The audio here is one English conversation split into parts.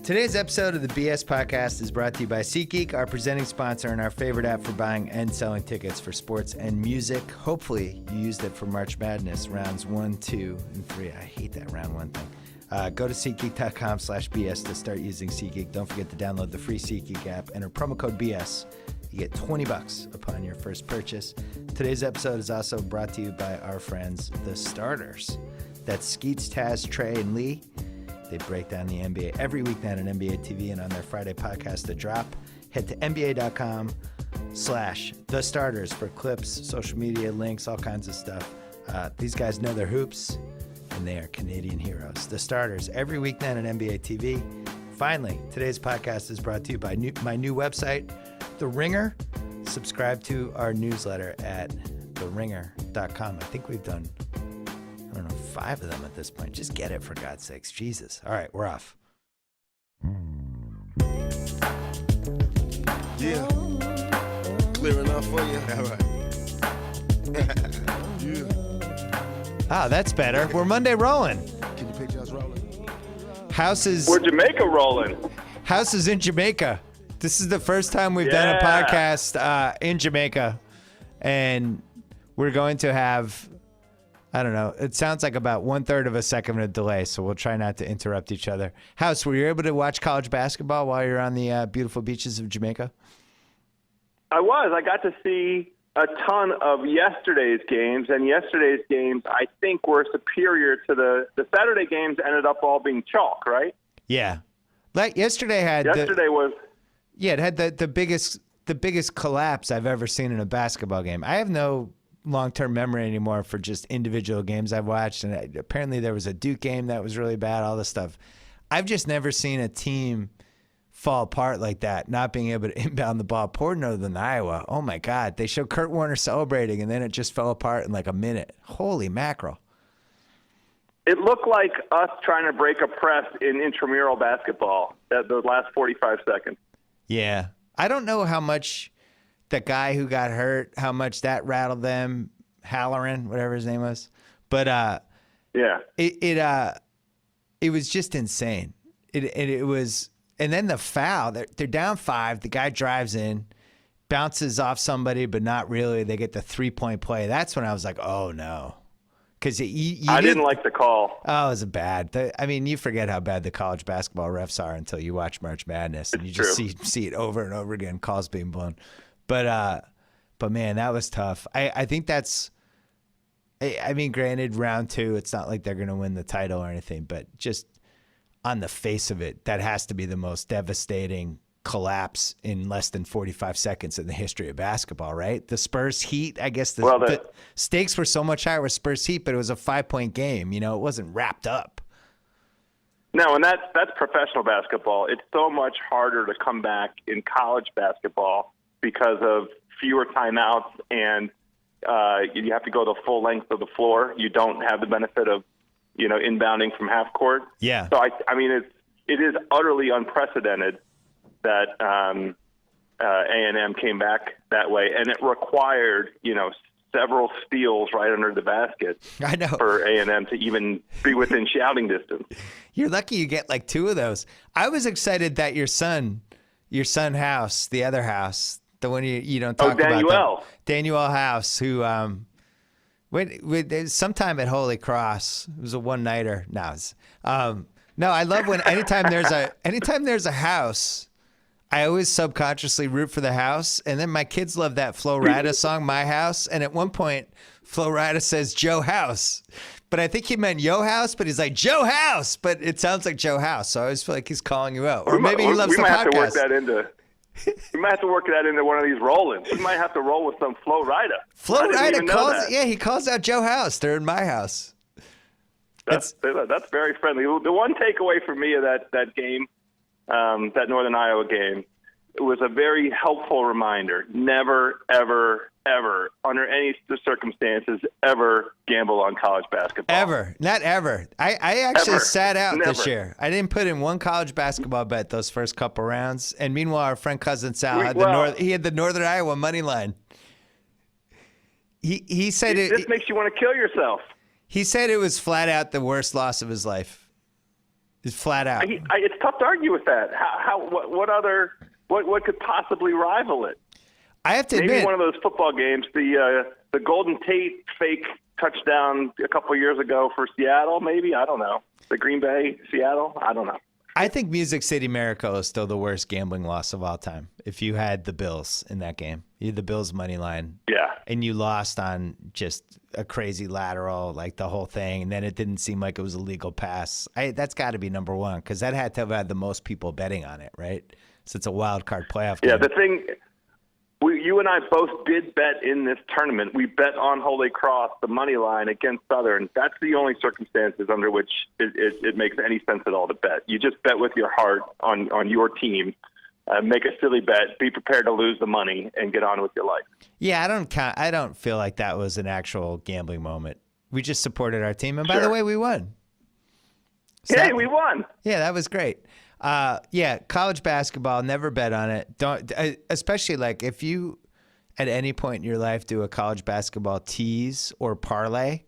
Today's episode of the BS Podcast is brought to you by SeatGeek, our presenting sponsor and our favorite app for buying and selling tickets for sports and music. Hopefully, you used it for March Madness, rounds 1, 2, and 3. I hate that round 1 thing. Go to SeatGeek.com/BS to start using SeatGeek. Don't forget to download the free SeatGeek app. Enter promo code BS. You get $20 upon your first purchase. Today's episode is also brought to you by our friends, The Starters. That's Skeets, Taz, Trey, and Lee. They break down the NBA every weeknight on NBA TV and on their Friday podcast, The Drop. Head to NBA.com/TheStarters for clips, social media, links, all kinds of stuff. These guys know their hoops, and they are Canadian heroes. The Starters, every weeknight on NBA TV. Finally, today's podcast is brought to you by my new website, The Ringer. Subscribe to our newsletter at TheRinger.com. I think we've done, 5 of them at this point. Just get it, for God's sakes. Jesus. All right, we're off. Yeah. Clear enough for you? All right. Yeah. Ah, that's better. We're Monday rolling. Can you picture us rolling? We're Jamaica rolling. House is in Jamaica. This is the first time we've done a podcast in Jamaica. And we're going to have, I don't know, it sounds like about 1/3 of a second of a delay, so we'll try not to interrupt each other. House, were you able to watch college basketball while you're on the beautiful beaches of Jamaica? I was. I got to see a ton of yesterday's games, and yesterday's games, I think, were superior to the Saturday games. Ended up all being chalk, right? Yeah. Like yesterday had it had the biggest collapse I've ever seen in a basketball game. I have no long-term memory anymore for just individual games I've watched, and apparently there was a Duke game that was really bad, all this stuff. I've just never seen a team fall apart like that, not being able to inbound the ball. Poor Northern Iowa. Oh, my God. They showed Kurt Warner celebrating, and then it just fell apart in like a minute. Holy mackerel. It looked like us trying to break a press in intramural basketball at the last 45 seconds. Yeah. I don't know how much the guy who got hurt, how much that rattled them, Halloran, whatever his name was. But yeah, it was just insane. It was, and then the foul. They're down 5. The guy drives in, bounces off somebody, but not really. They get the 3-point play. That's when I was like, oh no, because I didn't like the call. Oh, it was bad. I mean, you forget how bad the college basketball refs are until you watch March Madness, and you just see it over and over again. Calls being blown. But man, that was tough. I think that's, I mean, granted, round 2, it's not like they're going to win the title or anything, but just on the face of it, that has to be the most devastating collapse in less than 45 seconds in the history of basketball, right? The Spurs Heat, I guess the stakes were so much higher with Spurs Heat, but it was a 5-point game. You know, it wasn't wrapped up. No, and that's professional basketball. It's so much harder to come back in college basketball because of fewer timeouts, and you have to go the full length of the floor. You don't have the benefit of, inbounding from half court. Yeah. So I mean, it is utterly unprecedented that A&M came back that way, and it required several steals right under the basket. I know, for A&M to even be within shouting distance. You're lucky you get like 2 of those. I was excited that your son House, the other House. The one you don't talk about. Daniel House, who sometime at Holy Cross, it was a one-nighter. No, I love when anytime there's a house, I always subconsciously root for the house. And then my kids love that Flo Rida song, My House. And at one point, Flo Rida says Joe House. But I think he meant Yo House, but he's like Joe House. But it sounds like Joe House. So I always feel like he's calling you out. Or maybe he loves the podcast. We might have to work that into. You might have to work that into one of these roll-ins. You might have to roll with some Flo Rida. Flo Rida calls, he calls out Joe House. They're in my house. That's very friendly. The one takeaway for me of that game, that Northern Iowa game, it was a very helpful reminder. Never, ever, ever, under any circumstances, ever gamble on college basketball. Ever. Not ever. I actually sat out this year. I didn't put in one college basketball bet those first couple rounds. And meanwhile, our friend Cousin Sal had the Northern Iowa money line. He said it. This makes you want to kill yourself. He said it was flat out the worst loss of his life. Just flat out. It's tough to argue with that. What could possibly rival it? I have to Maybe admit, one of those football games, the Golden Tate fake touchdown a couple of years ago for Seattle. Maybe, I don't know. The Green Bay, Seattle. I don't know. I think Music City Miracle is still the worst gambling loss of all time. If you had the Bills in that game, you had the Bills money line, and you lost on just a crazy lateral, like the whole thing, and then it didn't seem like it was a legal pass. That's got to be number one because that had to have had the most people betting on it, right? So it's a wild card playoff game. Yeah, the thing, you and I both did bet in this tournament. We bet on Holy Cross, the money line against Southern. That's the only circumstances under which it makes any sense at all to bet. You just bet with your heart on your team. Make a silly bet, be prepared to lose the money, and get on with your life. Yeah, I don't feel like that was an actual gambling moment. We just supported our team, and by the way, we won. So we won. Yeah, that was great. Yeah, college basketball, never bet on it. Don't, especially like if you at any point in your life do a college basketball tease or parlay.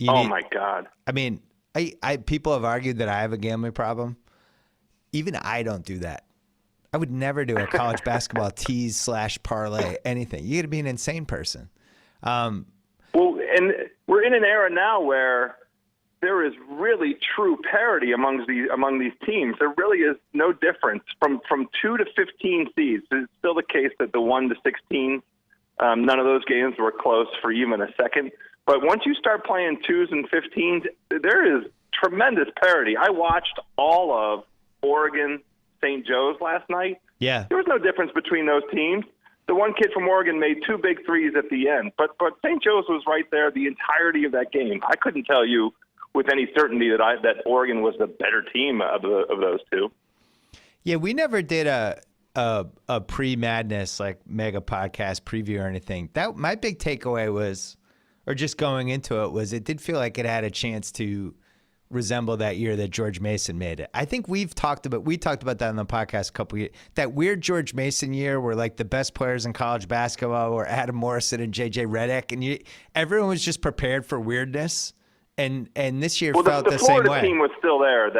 My God. I mean, people have argued that I have a gambling problem. Even I don't do that. I would never do a college basketball tease / parlay, anything. You got to be an insane person. Well, and we're in an era now where there is really true parity among these teams. There really is no difference from 2 to 15 seeds. It's still the case that the 1 to 16, none of those games were close for even a second. But once you start playing 2s and 15s, there is tremendous parity. I watched all of Oregon St. Joe's last night. Yeah. There was no difference between those teams. The one kid from Oregon made 2 big threes at the end, but St. Joe's was right there the entirety of that game. I couldn't tell you with any certainty that Oregon was the better team of those two. Yeah, we never did a pre-Madness like mega podcast preview or anything. That my big takeaway was, or just going into it, was it did feel like it had a chance to resemble that year that George Mason made it. I think we talked about that on the podcast a couple of years. That weird George Mason year where like the best players in college basketball were Adam Morrison and JJ Redick, and everyone was just prepared for weirdness. And this year felt the same way. The Florida team was still there.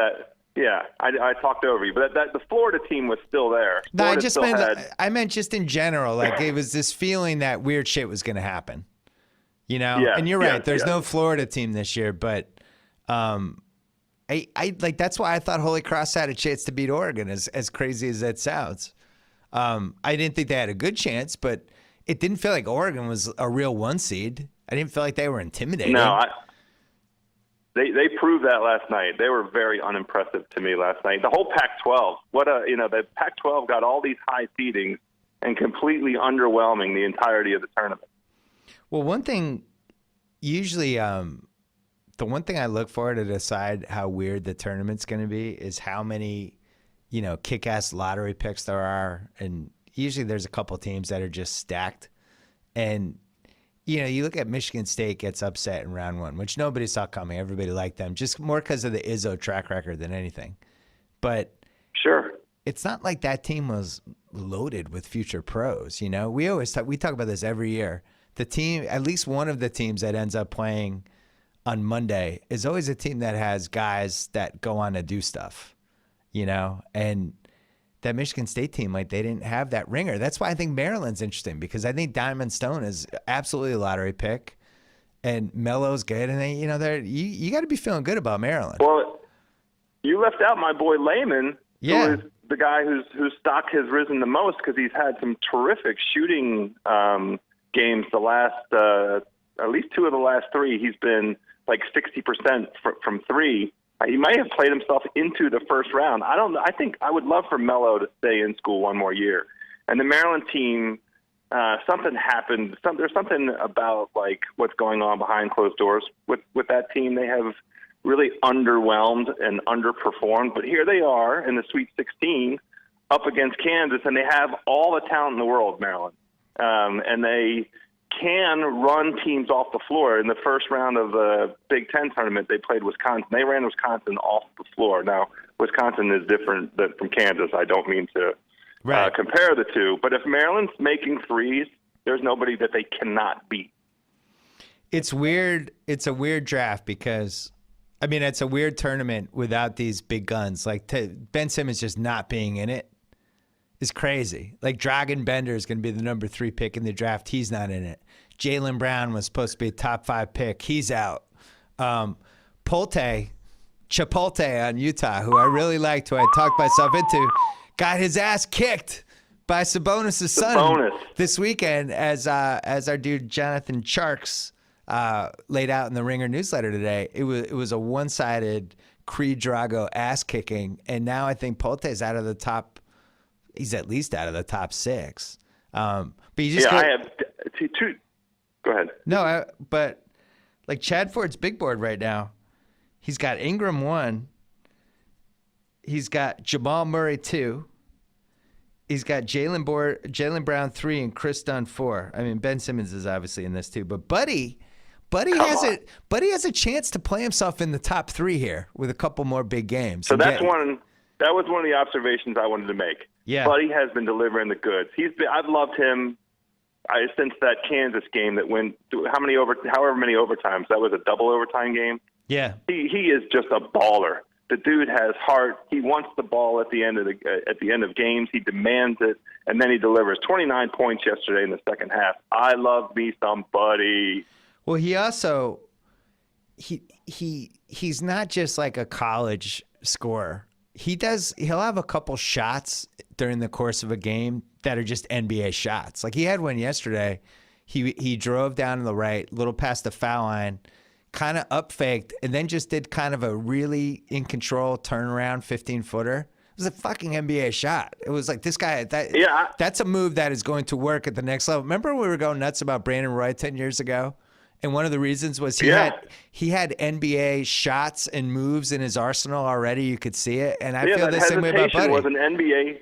I talked over you, but the Florida team was still there. No, I meant just in general. Like it was this feeling that weird shit was going to happen. You know, and you're right. There's no Florida team this year, but I like that's why I thought Holy Cross had a chance to beat Oregon. As crazy as that sounds, I didn't think they had a good chance, but it didn't feel like Oregon was a real 1 seed. I didn't feel like they were intimidating. No, They proved that last night. They were very unimpressive to me last night. The whole Pac-12, the Pac-12 got all these high seedings and completely underwhelming the entirety of the tournament. Well, one thing, usually the one thing I look for to decide how weird the tournament's going to be is how many, kick-ass lottery picks there are. And usually there's a couple teams that are just stacked. And you look at Michigan State gets upset in round 1, which nobody saw coming. Everybody liked them, just more because of the Izzo track record than anything. But sure, it's not like that team was loaded with future pros. We talk about this every year. The team, at least one of the teams that ends up playing on Monday, is always a team that has guys that go on to do stuff. And that Michigan State team, like they didn't have that ringer. That's why I think Maryland's interesting, because I think Diamond Stone is absolutely a lottery pick, and Melo's good, and you got to be feeling good about Maryland. Well, you left out my boy Layman, who is the guy whose stock has risen the most because he's had some terrific shooting games. The last at least 2 of the last 3, he's been like 60% from 3. He might have played himself into the first round. I don't know. I think I would love for Melo to stay in school one more year. And the Maryland team, something happened. There's something about like what's going on behind closed doors with that team. They have really underwhelmed and underperformed. But here they are in the Sweet 16 up against Kansas, and they have all the talent in the world, Maryland. And they can run teams off the floor. In the first round of the Big Ten tournament, they played Wisconsin. They ran Wisconsin off the floor. Now, Wisconsin is different from Kansas. I don't mean to compare the two. But if Maryland's making threes, there's nobody that they cannot beat. It's weird. It's a weird draft because I mean, it's a weird tournament without these big guns. Like Ben Simmons just not being in it is crazy. Like Dragan Bender is going to be the number 3 pick in the draft. He's not in it. Jaylen Brown was supposed to be a top 5 pick. He's out. Chipotle on Utah, who I really liked, who I talked myself into, got his ass kicked by Sabonis' son this weekend, as our dude Jonathan Charks laid out in the Ringer newsletter today. It was a one-sided Creed Drago ass kicking, and now I think Polte's out of the top. He's at least out of the top 6. But you just I have two. Go ahead. No, but like Chad Ford's big board right now, he's got Ingram 1. He's got Jamal Murray 2. He's got Jaylen Brown 3 and Chris Dunn 4. I mean, Ben Simmons is obviously in this too, but Buddy has a chance to play himself in the top 3 here with a couple more big games. So that was one of the observations I wanted to make. Yeah. Buddy has been delivering the goods. I've loved him since that Kansas game that went however many overtimes. That was a double overtime game. Yeah. He is just a baller. The dude has heart. He wants the ball at the end of games. He demands it, and then he delivers. 29 points yesterday in the second half. I love me some Buddy. Well, he also he's not just like a college scorer. He'll have a couple shots during the course of a game that are just NBA shots. Like he had one yesterday. He drove down to the right, little past the foul line, kind of up faked, and then just did kind of a really in control turnaround 15-footer. It was a fucking NBA shot. It was like this guy. That's a move that is going to work at the next level. Remember we were going nuts about Brandon Roy 10 years ago? And one of the reasons was he had NBA shots and moves in his arsenal already. You could see it, and I feel the same way about Buddy. Was an NBA.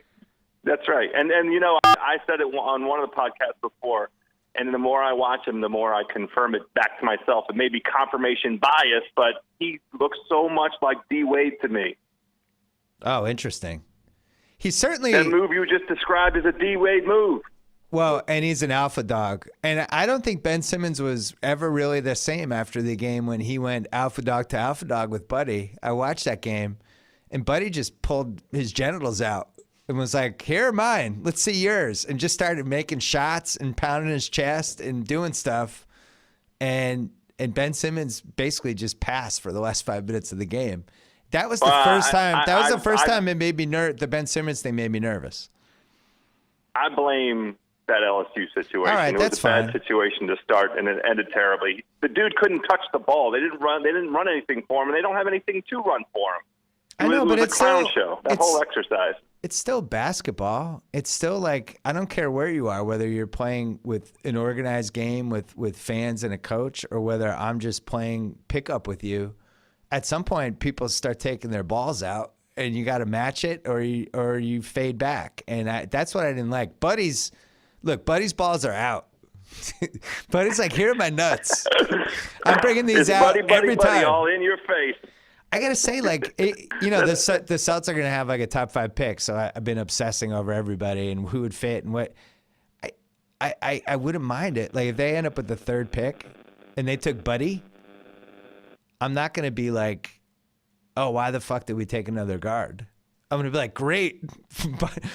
That's right, and I said it on one of the podcasts before, and the more I watch him, the more I confirm it back to myself. It may be confirmation bias, but he looks so much like D Wade to me. Oh, interesting. He's certainly that move you just described is a D Wade move. Well, and he's an alpha dog. And I don't think Ben Simmons was ever really the same after the game when he went alpha dog to alpha dog with Buddy. I watched that game, and Buddy just pulled his genitals out and was like, here are mine. Let's see yours. And just started making shots and pounding his chest and doing stuff. And Ben Simmons basically just passed for the last 5 minutes of the game. That was the first time. That was the first time it made me the Ben Simmons thing made me nervous. I blame that LSU situation. All right, it was a bad situation to start, and it ended terribly. The dude couldn't touch the ball. They didn't run anything for him, and they don't have anything to run for him. I know, but it's a clown show. That whole exercise. It's still basketball. It's still like, I don't care where you are, whether you're playing with an organized game with fans and a coach, or whether I'm just playing pickup with you. At some point, people start taking their balls out, and you got to match it, or you fade back. And that's what I didn't like. Buddy's balls are out. Buddy's like, here are my nuts. I'm bringing these out every time. All in your face. I gotta say, like, the Celtics are gonna have like a top 5 pick, so I've been obsessing over everybody and who would fit and what. I wouldn't mind it. Like if they end up with the 3rd pick and they took Buddy, I'm not gonna be like, oh, why the fuck did we take another guard? I'm going to be like, great.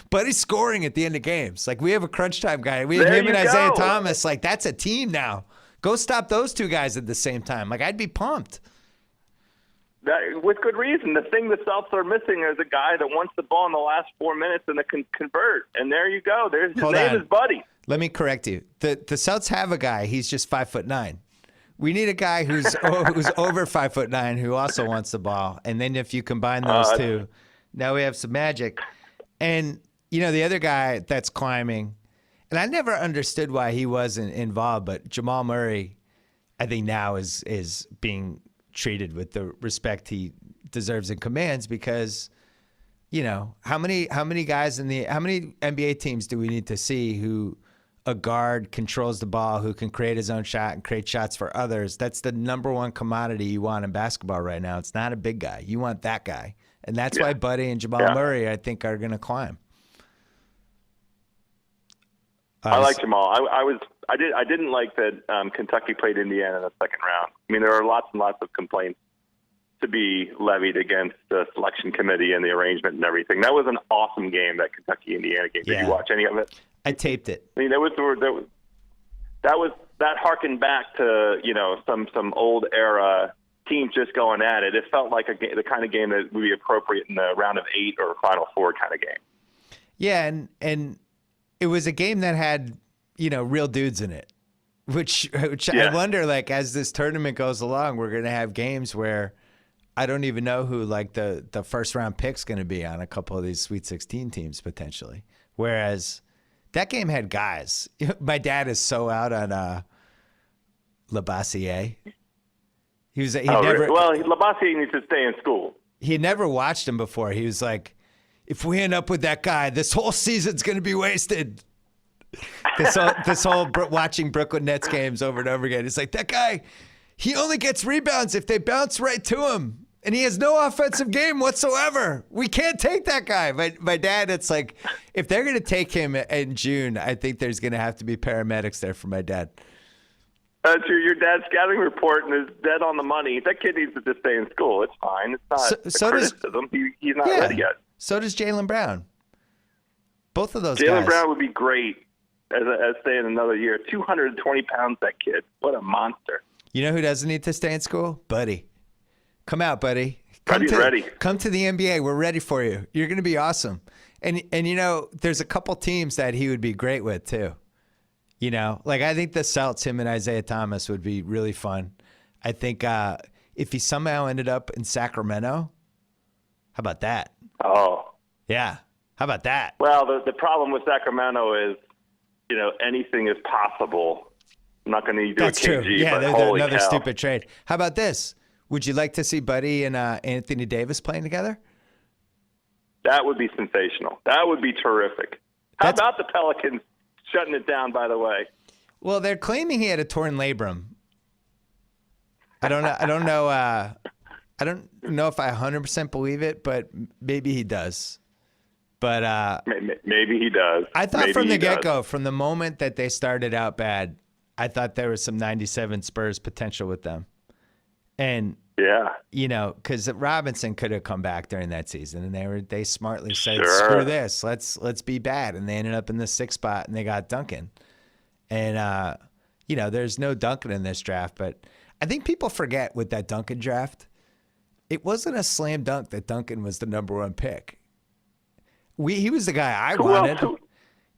Buddy's scoring at the end of games. Like, we have a crunch time guy. We have him and Isaiah Thomas. Like, that's a team now. Go stop those 2 guys at the same time. Like, I'd be pumped. With good reason. The thing the Celtics are missing is a guy that wants the ball in the last 4 minutes and that can convert. And there you go. His name is Buddy. Let me correct you. The Celtics have a guy. He's just 5'9". We need a guy who's over 5'9", who also wants the ball. And then if you combine those two, now we have some magic. And, the other guy that's climbing, and I never understood why he wasn't involved, but Jamal Murray, I think now is being treated with the respect he deserves and commands because, how many guys how many NBA teams do we need to see who a guard controls the ball, who can create his own shot and create shots for others? That's the number one commodity you want in basketball right now. It's not a big guy. You want that guy. And that's why Buddy and Jamal Murray, I think, are going to climb. I like Jamal. I didn't like that Kentucky played Indiana in the second round. I mean, there are lots and lots of complaints to be levied against the selection committee and the arrangement and everything. That was an awesome game, that Kentucky-Indiana game. Did you watch any of it? I taped it. I mean, that harkened back to, some old era teams just going at it. It felt like the kind of game that would be appropriate in the round of 8 or Final Four kind of game. Yeah, and it was a game that had, real dudes in it, which I wonder, like, as this tournament goes along, we're going to have games where I don't even know who, like, the first round pick's going to be on a couple of these Sweet 16 teams potentially. Whereas that game had guys. My dad is so out on Labassiere. Labassiere needs to stay in school. He had never watched him before. He was like, if we end up with that guy, this whole season's going to be wasted. This whole watching Brooklyn Nets games over and over again. It's like, that guy, he only gets rebounds if they bounce right to him. And he has no offensive game whatsoever. We can't take that guy. My dad, it's like, if they're going to take him in June, I think there's going to have to be paramedics there for my dad. That's your dad's scouting report and is dead on the money. That kid needs to just stay in school. It's fine. It's not criticism. He's not ready yet. So does Jaylen Brown. Both of those guys. Jaylen Brown would be great as stay in another year. 220 pounds, that kid. What a monster. You know who doesn't need to stay in school? Buddy. Come out, buddy. Buddy's ready. Come to the NBA. We're ready for you. You're going to be awesome. And there's a couple teams that he would be great with too. Like I think the Celts, him and Isaiah Thomas would be really fun. I think if he somehow ended up in Sacramento, how about that? Oh. Yeah. How about that? Well, the problem with Sacramento is, anything is possible. I'm not going to do That's a KG, true. Yeah, but holy another cow. stupid trade. How about this? Would you like to see Buddy and Anthony Davis playing together? That would be sensational. That would be terrific. How about the Pelicans shutting it down, by the way? Well, they're claiming he had a torn labrum. I don't know. I don't know if I 100% believe it, but maybe he does. But maybe he does. I thought from the get-go, from the moment that they started out bad, I thought there was some 97 Spurs potential with them. And because Robinson could have come back during that season, and they smartly said, "Screw this, let's be bad," and they ended up in the 6th spot, and they got Duncan. And there's no Duncan in this draft, but I think people forget with that Duncan draft, it wasn't a slam dunk that Duncan was the number 1 pick. He was the guy I wanted.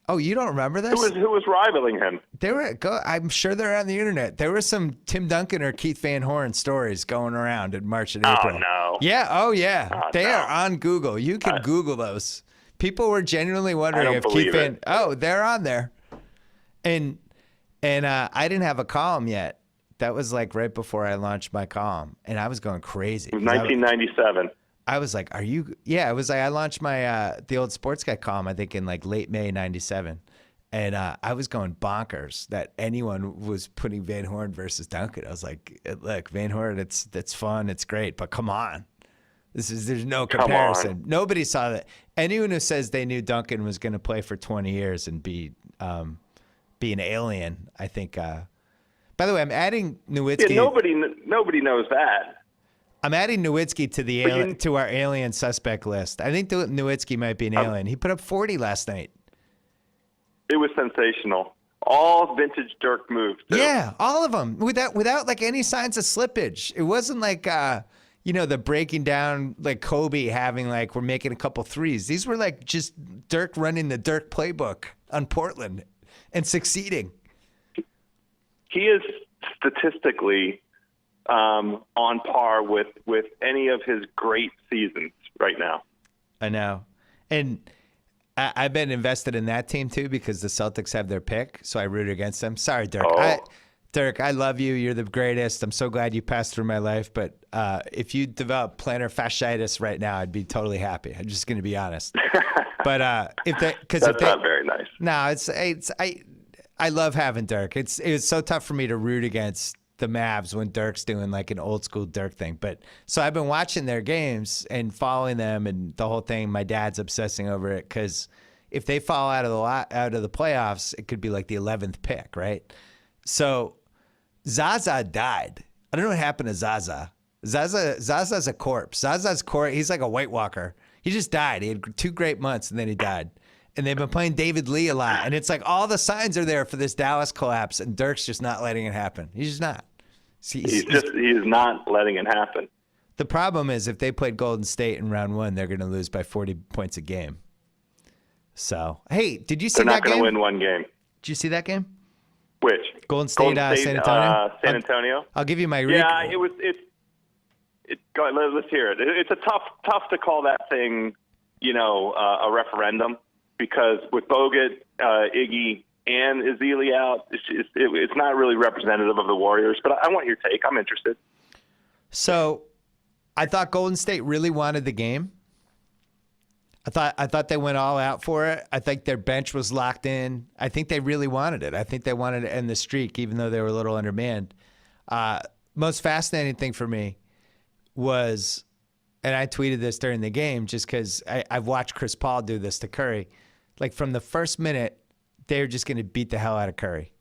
Oh, you don't remember this? Who was rivaling him? I'm sure they're on the internet. There were some Tim Duncan or Keith Van Horn stories going around in March and April. Oh, no. Yeah. Oh, yeah. They are on Google. You can Google those. People were genuinely wondering if Keith Van. Oh, they're on there. And I didn't have a column yet. That was like right before I launched my column, and I was going crazy. It was 1997. I was like, "Are you?" Yeah, it was like I launched my the old sports guy column, I think in like late May '97, and I was going bonkers that anyone was putting Van Horn versus Duncan. I was like, "Look, Van Horn, that's fun, it's great, but come on, there's no comparison. Nobody saw that. Anyone who says they knew Duncan was going to play for 20 years and be an alien, I think." By the way, I'm adding Nowitzki. Yeah, nobody knows that. I'm adding Nowitzki to our alien suspect list. I think Nowitzki might be an alien. He put up 40 last night. It was sensational. All vintage Dirk moves, too. Yeah, all of them without like any signs of slippage. It wasn't like the breaking down like Kobe having like we're making a couple threes. These were like just Dirk running the Dirk playbook on Portland and succeeding. He is statistically on par with any of his great seasons right now. I know. And I've been invested in that team too because the Celtics have their pick, so I root against them. Sorry, Dirk. Dirk, I love you. You're the greatest. I'm so glad you passed through my life. But if you develop plantar fasciitis right now, I'd be totally happy. I'm just going to be honest. But that's not very nice. No, I love having Dirk. It was so tough for me to root against the Mavs when Dirk's doing like an old school Dirk thing. But so I've been watching their games and following them and the whole thing. My dad's obsessing over it because if they fall out of the playoffs, it could be like the 11th pick, right? So Zaza died. I don't know what happened to Zaza. Zaza's a corpse. He's like a White Walker. He just died. He had 2 great months, and then he died. And they've been playing David Lee a lot. And it's like all the signs are there for this Dallas collapse, and Dirk's just not letting it happen. He's just not. He's not letting it happen. The problem is if they played Golden State in round 1, they're going to lose by 40 points a game. So, hey, did you see that game? They're not going to win one game. Did you see that game? Which? Golden State, San Antonio? San Antonio. I'll give you my Yeah, go ahead, let's hear it. It's a tough to call that thing, a referendum, because with Bogut, Iggy, and Ezeli out, it's not really representative of the Warriors. But I want your take. I'm interested. So, I thought Golden State really wanted the game. I thought they went all out for it. I think their bench was locked in. I think they really wanted it. I think they wanted to end the streak, even though they were a little undermanned. Most fascinating thing for me was, and I tweeted this during the game just because I've watched Chris Paul do this to Curry. Like from the first minute, they're just going to beat the hell out of Curry.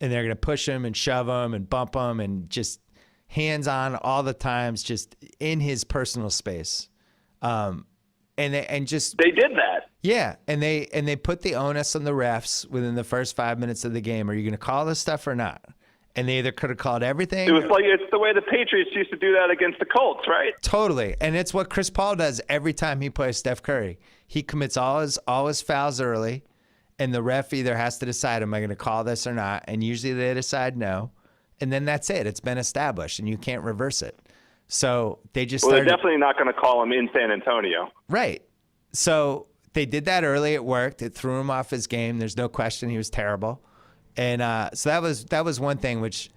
And they're going to push him and shove him and bump him and just hands on all the times, just in his personal space. They did that. Yeah, and they put the onus on the refs within the first 5 minutes of the game. Are you going to call this stuff or not? And they either could have called everything. It's the way the Patriots used to do that against the Colts, right? Totally, and it's what Chris Paul does every time he plays Steph Curry. He commits all his fouls early, and the ref either has to decide, am I going to call this or not? And usually they decide no, and then that's it. It's been established, and you can't reverse it. So they just they're definitely not going to call him in San Antonio. Right. So they did that early. It worked. It threw him off his game. There's no question he was terrible. And so that was one thing, which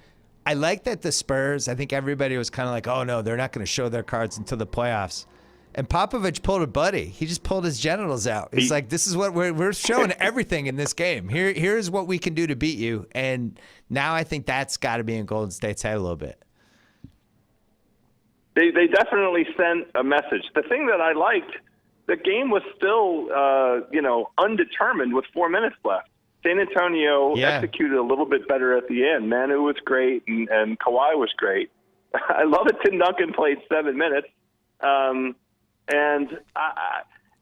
I like that the Spurs, I think everybody was kind of like, oh, no, they're not going to show their cards until the playoffs. And Popovich pulled a buddy. He just pulled his genitals out. He's like, this is what we're showing everything in this game. Here's what we can do to beat you. And now I think that's got to be in Golden State's head a little bit. They definitely sent a message. The thing that I liked, the game was still, undetermined with 4 minutes left. San Antonio executed a little bit better at the end. Manu was great, and Kawhi was great. I love it. Tim Duncan played 7 minutes.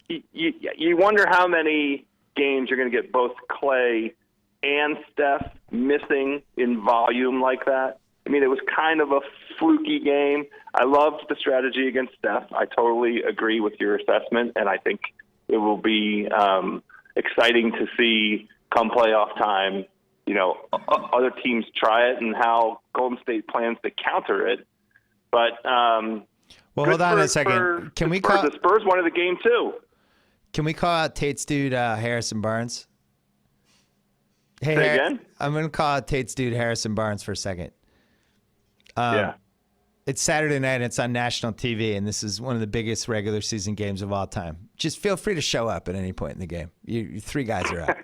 You wonder how many games you're going to get both Clay and Steph missing in volume like that. I mean, it was kind of a fluky game. I loved the strategy against Steph. I totally agree with your assessment, and I think it will be exciting to see come playoff time, other teams try it and how Golden State plans to counter it. But hold on a second. Can we call the Spurs wanted the game too? Can we call out Tate's dude Harrison Barnes? Hey, Say again? I'm going to call out Tate's dude Harrison Barnes for a second. It's Saturday night and it's on national TV, and this is one of the biggest regular season games of all time. Just feel free to show up at any point in the game. You 3 guys are out.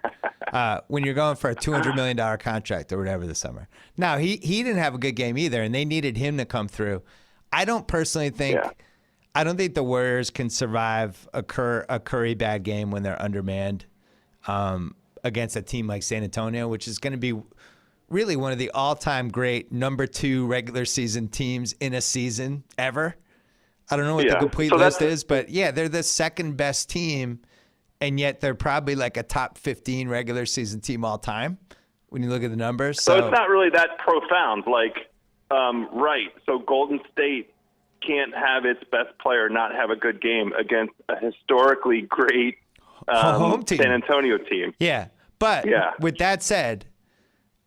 When you're going for a $200 million contract or whatever this summer. Now, he didn't have a good game either, and they needed him to come through. I don't personally think I don't think the Warriors can survive a Curry bad game when they're undermanned against a team like San Antonio, which is going to be really one of the all-time great number 2 regular season teams in a season ever. I don't know what the complete list is, but they're the second best team, and yet they're probably like a top 15 regular season team all time when you look at the numbers. So it's not really that profound. Right. So Golden State can't have its best player not have a good game against a historically great home team. San Antonio team. Yeah. But with that said,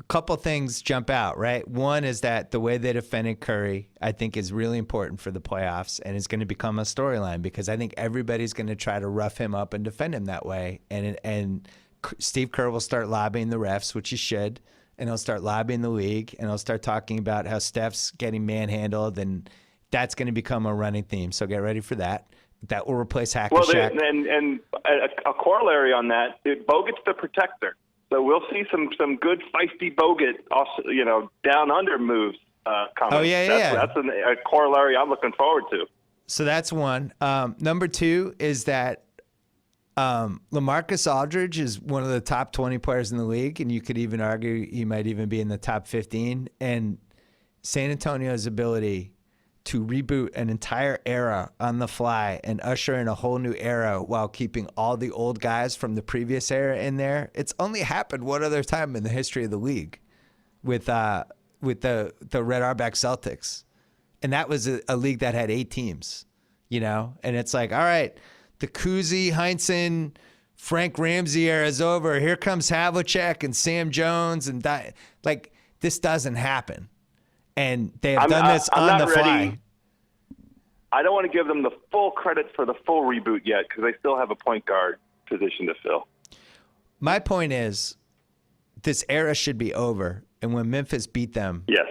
a couple things jump out, right? One is that the way they defended Curry, I think, is really important for the playoffs, and is going to become a storyline because I think everybody's going to try to rough him up and defend him that way. And Steve Kerr will start lobbying the refs, which he should, and he'll start lobbying the league, and he'll start talking about how Steph's getting manhandled, and that's going to become a running theme. So get ready for that. That will replace Hack and Shaq. And a corollary on that, Bogut's the protector. So we'll see some good feisty Bogut, also, down under moves coming. Oh yeah, That's a corollary I'm looking forward to. So that's one. Number 2 is that LaMarcus Aldridge is one of the top 20 players in the league, and you could even argue he might even be in the top 15. And San Antonio's ability to reboot an entire era on the fly and usher in a whole new era while keeping all the old guys from the previous era in there. It's only happened one other time in the history of the league with the Red Auerbach Celtics. And that was a league that had 8 teams, you know? And it's like, all right, the Kuzi, Heinsohn, Frank Ramsey era is over. Here comes Havlicek and Sam Jones. And like, this doesn't happen. And they have done this on the fly. I don't want to give them the full credit for the full reboot yet because they still have a point guard position to fill. My point is, this era should be over. And when Memphis beat them, yes,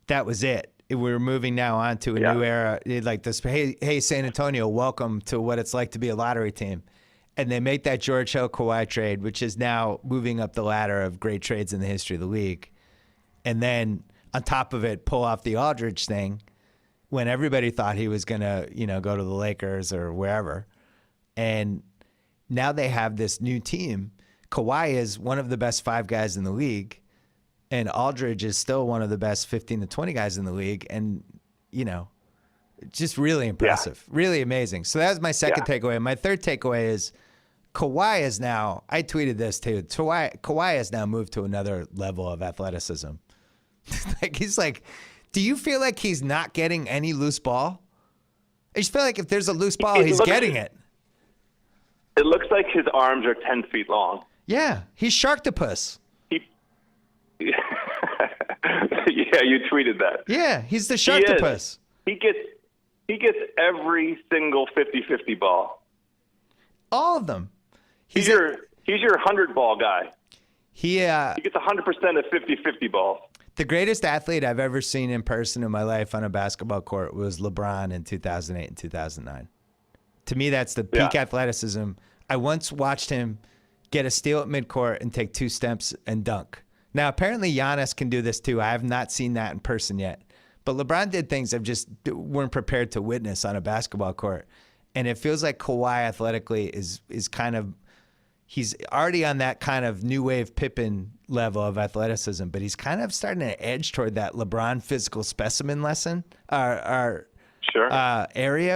that was it. We're moving now on to a new era. Like this, hey, San Antonio, welcome to what it's like to be a lottery team. And they make that George Hill Kawhi trade, which is now moving up the ladder of great trades in the history of the league. And then on top of it, pull off the Aldridge thing when everybody thought he was going to, go to the Lakers or wherever. And now they have this new team. Kawhi is one of the best 5 guys in the league, and Aldridge is still one of the best 15 to 20 guys in the league. And, just really impressive, really amazing. So that was my second takeaway. My third takeaway is Kawhi is now, I tweeted this too, Kawhi has now moved to another level of athleticism. He's like, do you feel like he's not getting any loose ball? I just feel like if there's a loose ball, he's getting it. It looks like his arms are 10 feet long. Yeah, he's Sharktopus. Yeah, you tweeted that. Yeah, he's the Sharktopus. He gets every single 50-50 ball. All of them. He's your 100-ball guy. He gets 100% of 50-50 balls. The greatest athlete I've ever seen in person in my life on a basketball court was LeBron in 2008 and 2009. To me, that's the peak athleticism. I once watched him get a steal at midcourt and take 2 steps and dunk. Now, apparently Giannis can do this too. I have not seen that in person yet. But LeBron did things I just weren't prepared to witness on a basketball court. And it feels like Kawhi athletically is kind of, he's already on that kind of new wave Pippen level of athleticism, but he's kind of starting to edge toward that LeBron physical specimen lesson, area,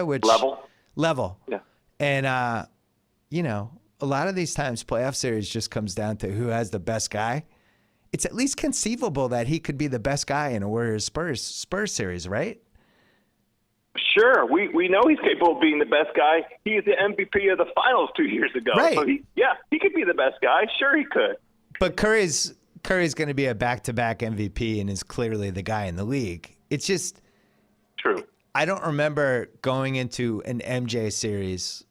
which level. Yeah. And, a lot of these times playoff series just comes down to who has the best guy. It's at least conceivable that he could be the best guy in a Warriors Spurs series, right? Sure. We know he's capable of being the best guy. He is the MVP of the finals 2 years ago. Right. So he could be the best guy. Sure he could. But Curry's going to be a back-to-back MVP and is clearly the guy in the league. It's just true. I don't remember going into an MJ series.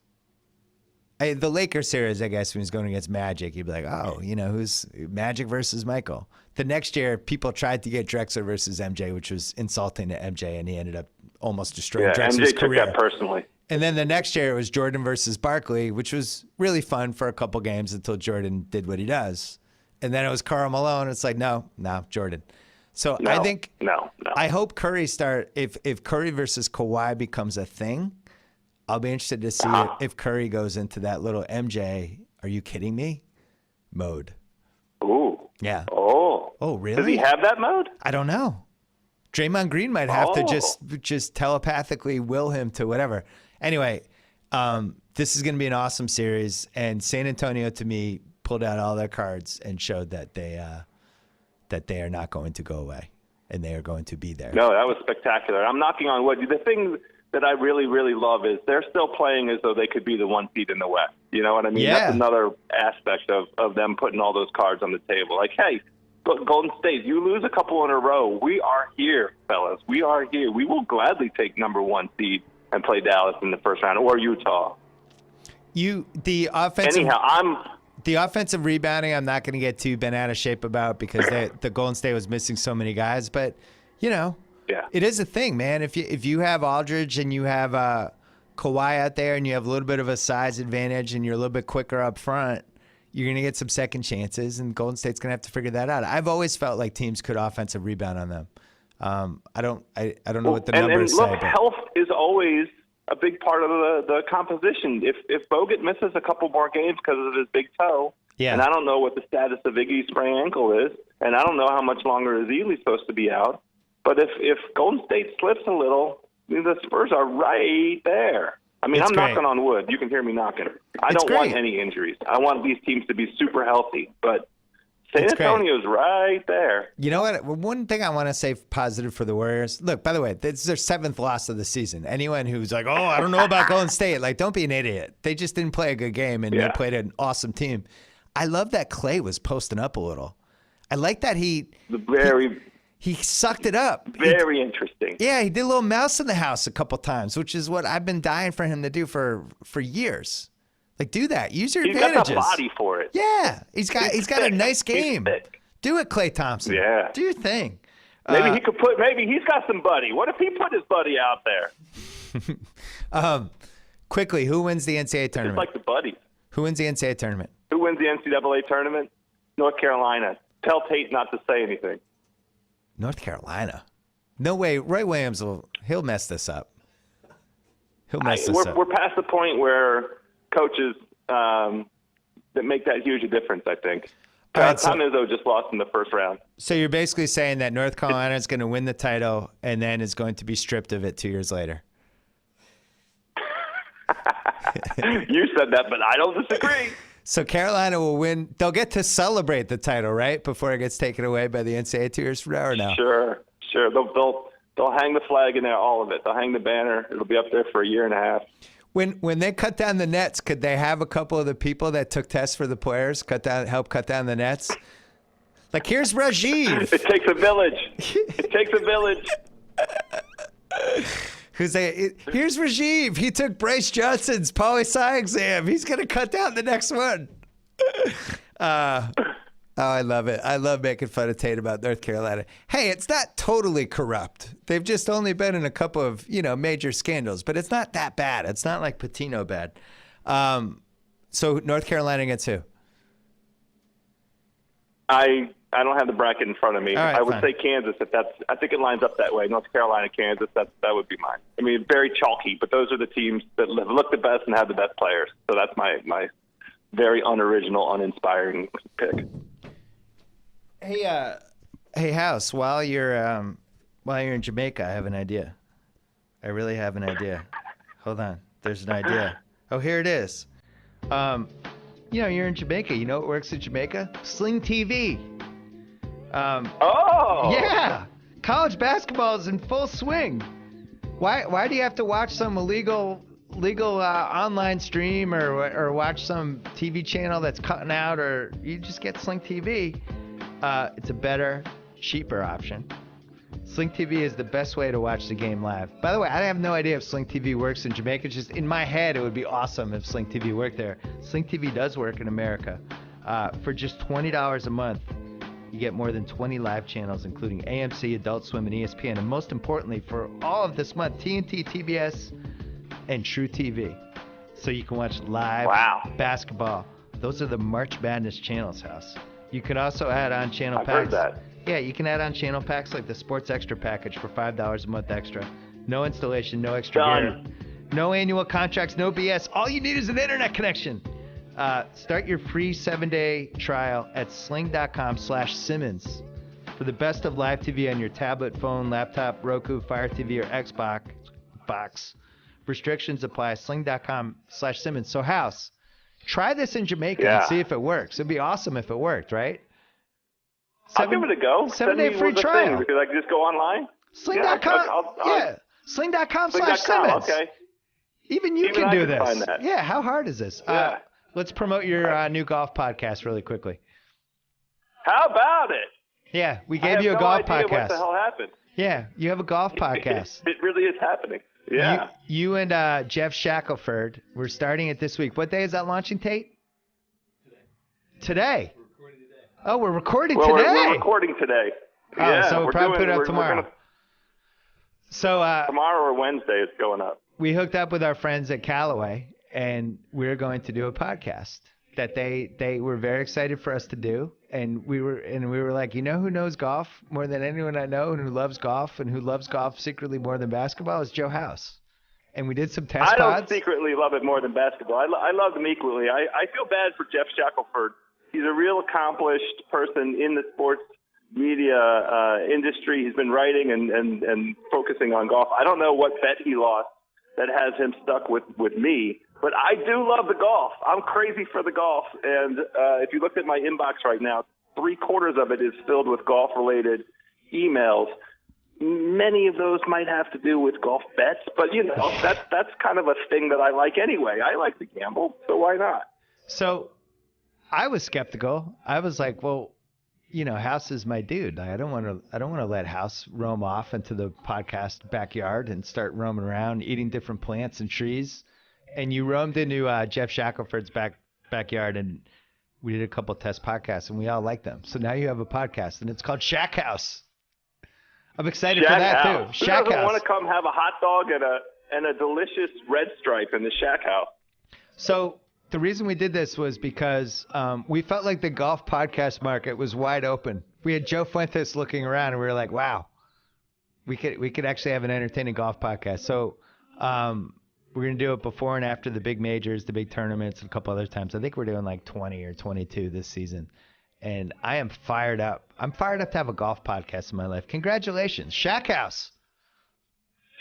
The Lakers series, I guess, when he's going against Magic, you'd be like, oh, who's Magic versus Michael? The next year, people tried to get Drexler versus MJ, which was insulting to MJ, and he ended up almost destroying Drexler's MJ career. Took that personally. And then the next year, it was Jordan versus Barkley, which was really fun for a couple games until Jordan did what he does. And then it was Karl Malone. It's like, no, Jordan. So I think I hope Curry if Curry versus Kawhi becomes a thing, I'll be interested to see if Curry goes into that little MJ, are you kidding me mode. Ooh. Yeah. Oh, really? Does he have that mode? I don't know. Draymond Green might have to just telepathically will him to whatever. Anyway, this is going to be an awesome series, and San Antonio, to me, pulled out all their cards and showed that they are not going to go away, and they are going to be there. No, that was spectacular. I'm knocking on wood. The thing that I really, really love is they're still playing as though they could be the 1 seed in the West. You know what I mean? Yeah. That's another aspect of them putting all those cards on the table. Like, hey, Golden State, you lose a couple in a row. We are here, fellas. We are here. We will gladly take number 1 seed and play Dallas in the first round or Utah. The offensive rebounding, I'm not going to get too bent out of shape about because the Golden State was missing so many guys. But, it is a thing, man. If you have Aldridge and you have Kawhi out there and you have a little bit of a size advantage and you're a little bit quicker up front, you're going to get some second chances, and Golden State's going to have to figure that out. I've always felt like teams could offensive rebound on them. I don't know what the numbers say. But health is always a big part of the composition. If Bogut misses a couple more games because of his big toe, and I don't know what the status of Iggy's sprained ankle is, and I don't know how much longer Ezeli's supposed to be out, But if Golden State slips a little, the Spurs are right there. I mean, It's I'm great. knocking on wood. You can hear me knocking. I It's don't want great. any injuries. I want these teams to be super healthy. But San It's great. Antonio's right there. You know what? One thing I want to say positive for the Warriors. Look, by the way, this is their 7th loss of the season. Anyone who's like, oh, I don't know about Golden State, like, don't be an idiot. They just didn't play a good game, and they played an awesome team. I love that Clay was posting up a little. I like that he sucked it up. Very interesting. Yeah, he did a little mouse in the house a couple times, which is what I've been dying for him to do for years. Like, do that. Use your advantages. He's got the body for it. Yeah, he's got a nice game. Do it, Klay Thompson. Yeah. Do your thing. Maybe he could put. Maybe he's got some buddy. What if he put his buddy out there? Quickly, who wins the NCAA tournament? Just like the buddies. Who wins the NCAA tournament? Who wins the NCAA tournament? North Carolina. Tell Tate not to say anything. North Carolina. No way. Roy Williams he'll mess this up. He'll mess this up. We're past the point where coaches that make that huge a difference, I think. All right, Tom Izzo just lost in the first round. So you're basically saying that North Carolina is going to win the title and then is going to be stripped of it 2 years later. You said that, but I don't disagree. So Carolina will win. They'll get to celebrate the title, right, before it gets taken away by the NCAA 2 years from now, or no? Sure. They'll hang the flag in there, all of it. They'll hang the banner. It'll be up there for a year and a half. When they cut down the nets, could they have a couple of the people that took tests for the players help cut down the nets? Like, here's Rajiv. It takes a village. It takes a village. Here's Rajiv. He took Bryce Johnson's poli-sci exam. He's going to cut down the next one. I love it. I love making fun of Tate about North Carolina. Hey, it's not totally corrupt. They've just only been in a couple of, major scandals, but it's not that bad. It's not like Patino bad. So North Carolina against who? I don't have the bracket in front of me. Right, I would fine. say Kansas. I think it lines up that way. North Carolina, Kansas. That would be mine. I mean, very chalky, but those are the teams that look the best and have the best players. So that's my very unoriginal, uninspiring pick. Hey, House. While you're in Jamaica, I have an idea. I really have an idea. Hold on. There's an idea. Oh, here it is. You're in Jamaica. You know what works in Jamaica? Sling TV. Yeah. College basketball is in full swing. Why do you have to watch some illegal online stream or watch some TV channel that's cutting out, or you just get Sling TV? It's a better, cheaper option. Sling TV is the best way to watch the game live. By the way, I have no idea if Sling TV works in Jamaica. Just in my head, it would be awesome if Sling TV worked there. Sling TV does work in America. For just $20 a month, you get more than 20 live channels, including AMC, Adult Swim, and ESPN. And most importantly, for all of this month, TNT, TBS, and True TV. So you can watch live basketball. Those are the March Madness channels, House. You can also add on channel packs. I've heard that. Yeah, you can add on channel packs like the Sports Extra package for $5 a month extra. No installation, no extra gear. No annual contracts, no BS. All you need is an internet connection. Start your free 7-day trial at sling.com/Simmons for the best of live TV on your tablet, phone, laptop, Roku, Fire TV, or Xbox. Restrictions apply. Sling.com/Simmons. So, House, try this in Jamaica and see if it works. It'd be awesome if it worked, right? I'll give it a go. 7-day free trial. Because I can just go online. Sling.com. Yeah. Sling.com/Simmons. Okay. Even you can I do can this. find that. Yeah. How hard is this? Yeah. Let's promote your new golf podcast really quickly. How about it? Yeah, we I gave have you a no golf idea podcast. What the hell happened? Yeah, you have a golf podcast. It really is happening. Yeah. You and Jeff Shackelford, we're starting it this week. What day is that launching, Tate? Today. Oh, we're recording today. We're recording today. Oh, yeah, so we'll probably put it up tomorrow. Tomorrow or Wednesday it's going up. We hooked up with our friends at Callaway, and we're going to do a podcast that they were very excited for us to do. And we were like, who knows golf more than anyone I know, and who loves golf secretly more than basketball is Joe House. And we did some test pods. I don't secretly love it more than basketball. I love them equally. I feel bad for Jeff Shackelford. He's a real accomplished person in the sports media industry. He's been writing and focusing on golf. I don't know what bet he lost that has him stuck with me, but I do love the golf. I'm crazy for the golf. And if you looked at my inbox right now, 3/4 of it is filled with golf-related emails. Many of those might have to do with golf bets, but that's kind of a thing that I like anyway. I like to gamble, so why not? So I was skeptical. I was like, well, House is my dude. I don't want to let House roam off into the podcast backyard and start roaming around eating different plants and trees. And you roamed into Jeff Shackelford's backyard, and we did a couple test podcasts, and we all liked them. So now you have a podcast, and it's called Shack House. I'm excited for that House. too. Who Shack doesn't House. want to come have a hot dog and a delicious red stripe in the Shack House? So the reason we did this was because we felt like the golf podcast market was wide open. We had Joe Fuentes looking around, and we were like, wow, we could actually have an entertaining golf podcast. So we're going to do it before and after the big majors, the big tournaments, and a couple other times. I think we're doing like 20 or 22 this season. And I am fired up. I'm fired up to have a golf podcast in my life. Congratulations. Shack House.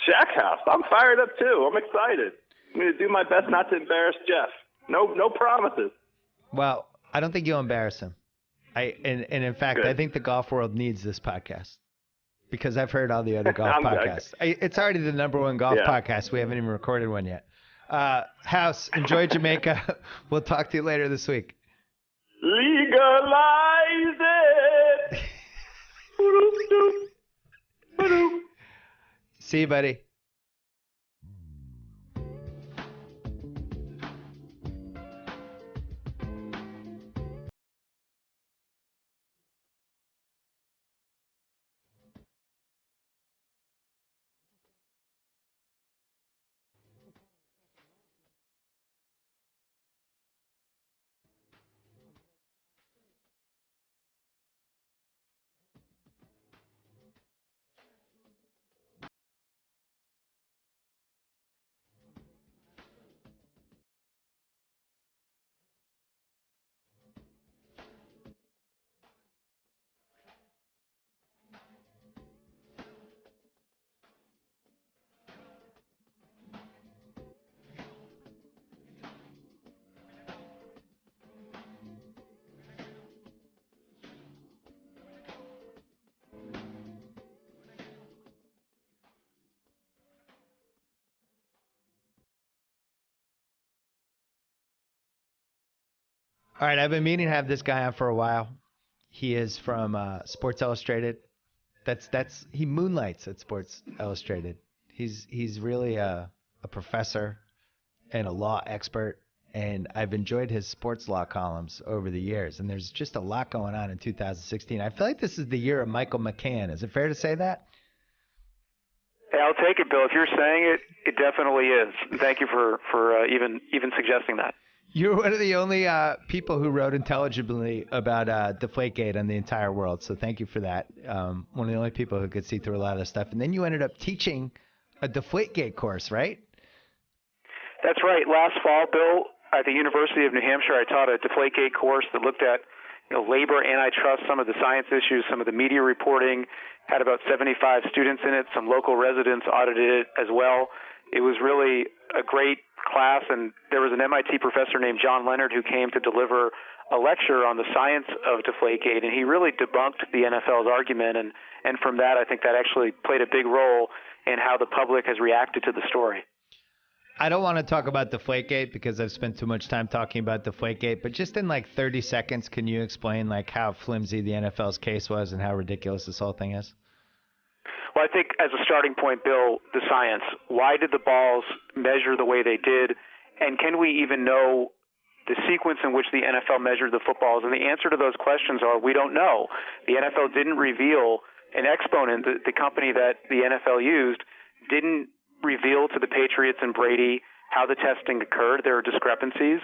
Shack House. I'm fired up too. I'm excited. I'm going to do my best not to embarrass Jeff. No promises. Well, I don't think you'll embarrass him. And in fact, Good. I think the golf world needs this podcast because I've heard all the other golf podcasts. It's already the #1 golf podcast. We haven't even recorded one yet. House, enjoy Jamaica. We'll talk to you later this week. Legalize it. See you, buddy. All right, I've been meaning to have this guy on for a while. He is from Sports Illustrated. He moonlights at Sports Illustrated. He's really a professor and a law expert, and I've enjoyed his sports law columns over the years. And there's just a lot going on in 2016. I feel like this is the year of Michael McCann. Is it fair to say that? Hey, I'll take it, Bill. If you're saying it, it definitely is. Thank you for even suggesting that. You're one of the only people who wrote intelligibly about Deflategate in the entire world, so thank you for that. One of the only people who could see through a lot of this stuff. And then you ended up teaching a Deflategate course, right? That's right. Last fall, Bill, at the University of New Hampshire, I taught a Deflategate course that looked at labor, antitrust, some of the science issues, some of the media reporting, had about 75 students in it. Some local residents audited it as well. It was really a great class, and there was an MIT professor named John Leonard who came to deliver a lecture on the science of Deflategate, and he really debunked the NFL's argument, and from that, I think that actually played a big role in how the public has reacted to the story. I don't want to talk about Deflategate because I've spent too much time talking about Deflategate, but just in like 30 seconds, can you explain like how flimsy the NFL's case was and how ridiculous this whole thing is? Well, I think as a starting point, Bill, the science. Why did the balls measure the way they did? And can we even know the sequence in which the NFL measured the footballs? And the answer to those questions are we don't know. The NFL didn't reveal an exponent. The company that the NFL used didn't reveal to the Patriots and Brady how the testing occurred. There are discrepancies.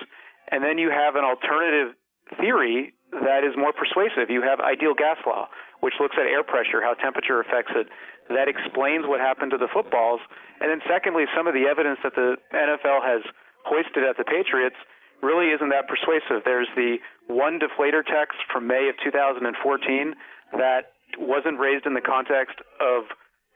And then you have an alternative theory that is more persuasive. You have ideal gas law, which looks at air pressure, how temperature affects it. That explains what happened to the footballs. And then secondly, some of the evidence that the NFL has hoisted at the Patriots really isn't that persuasive. There's the one deflator text from May of 2014 that wasn't raised in the context of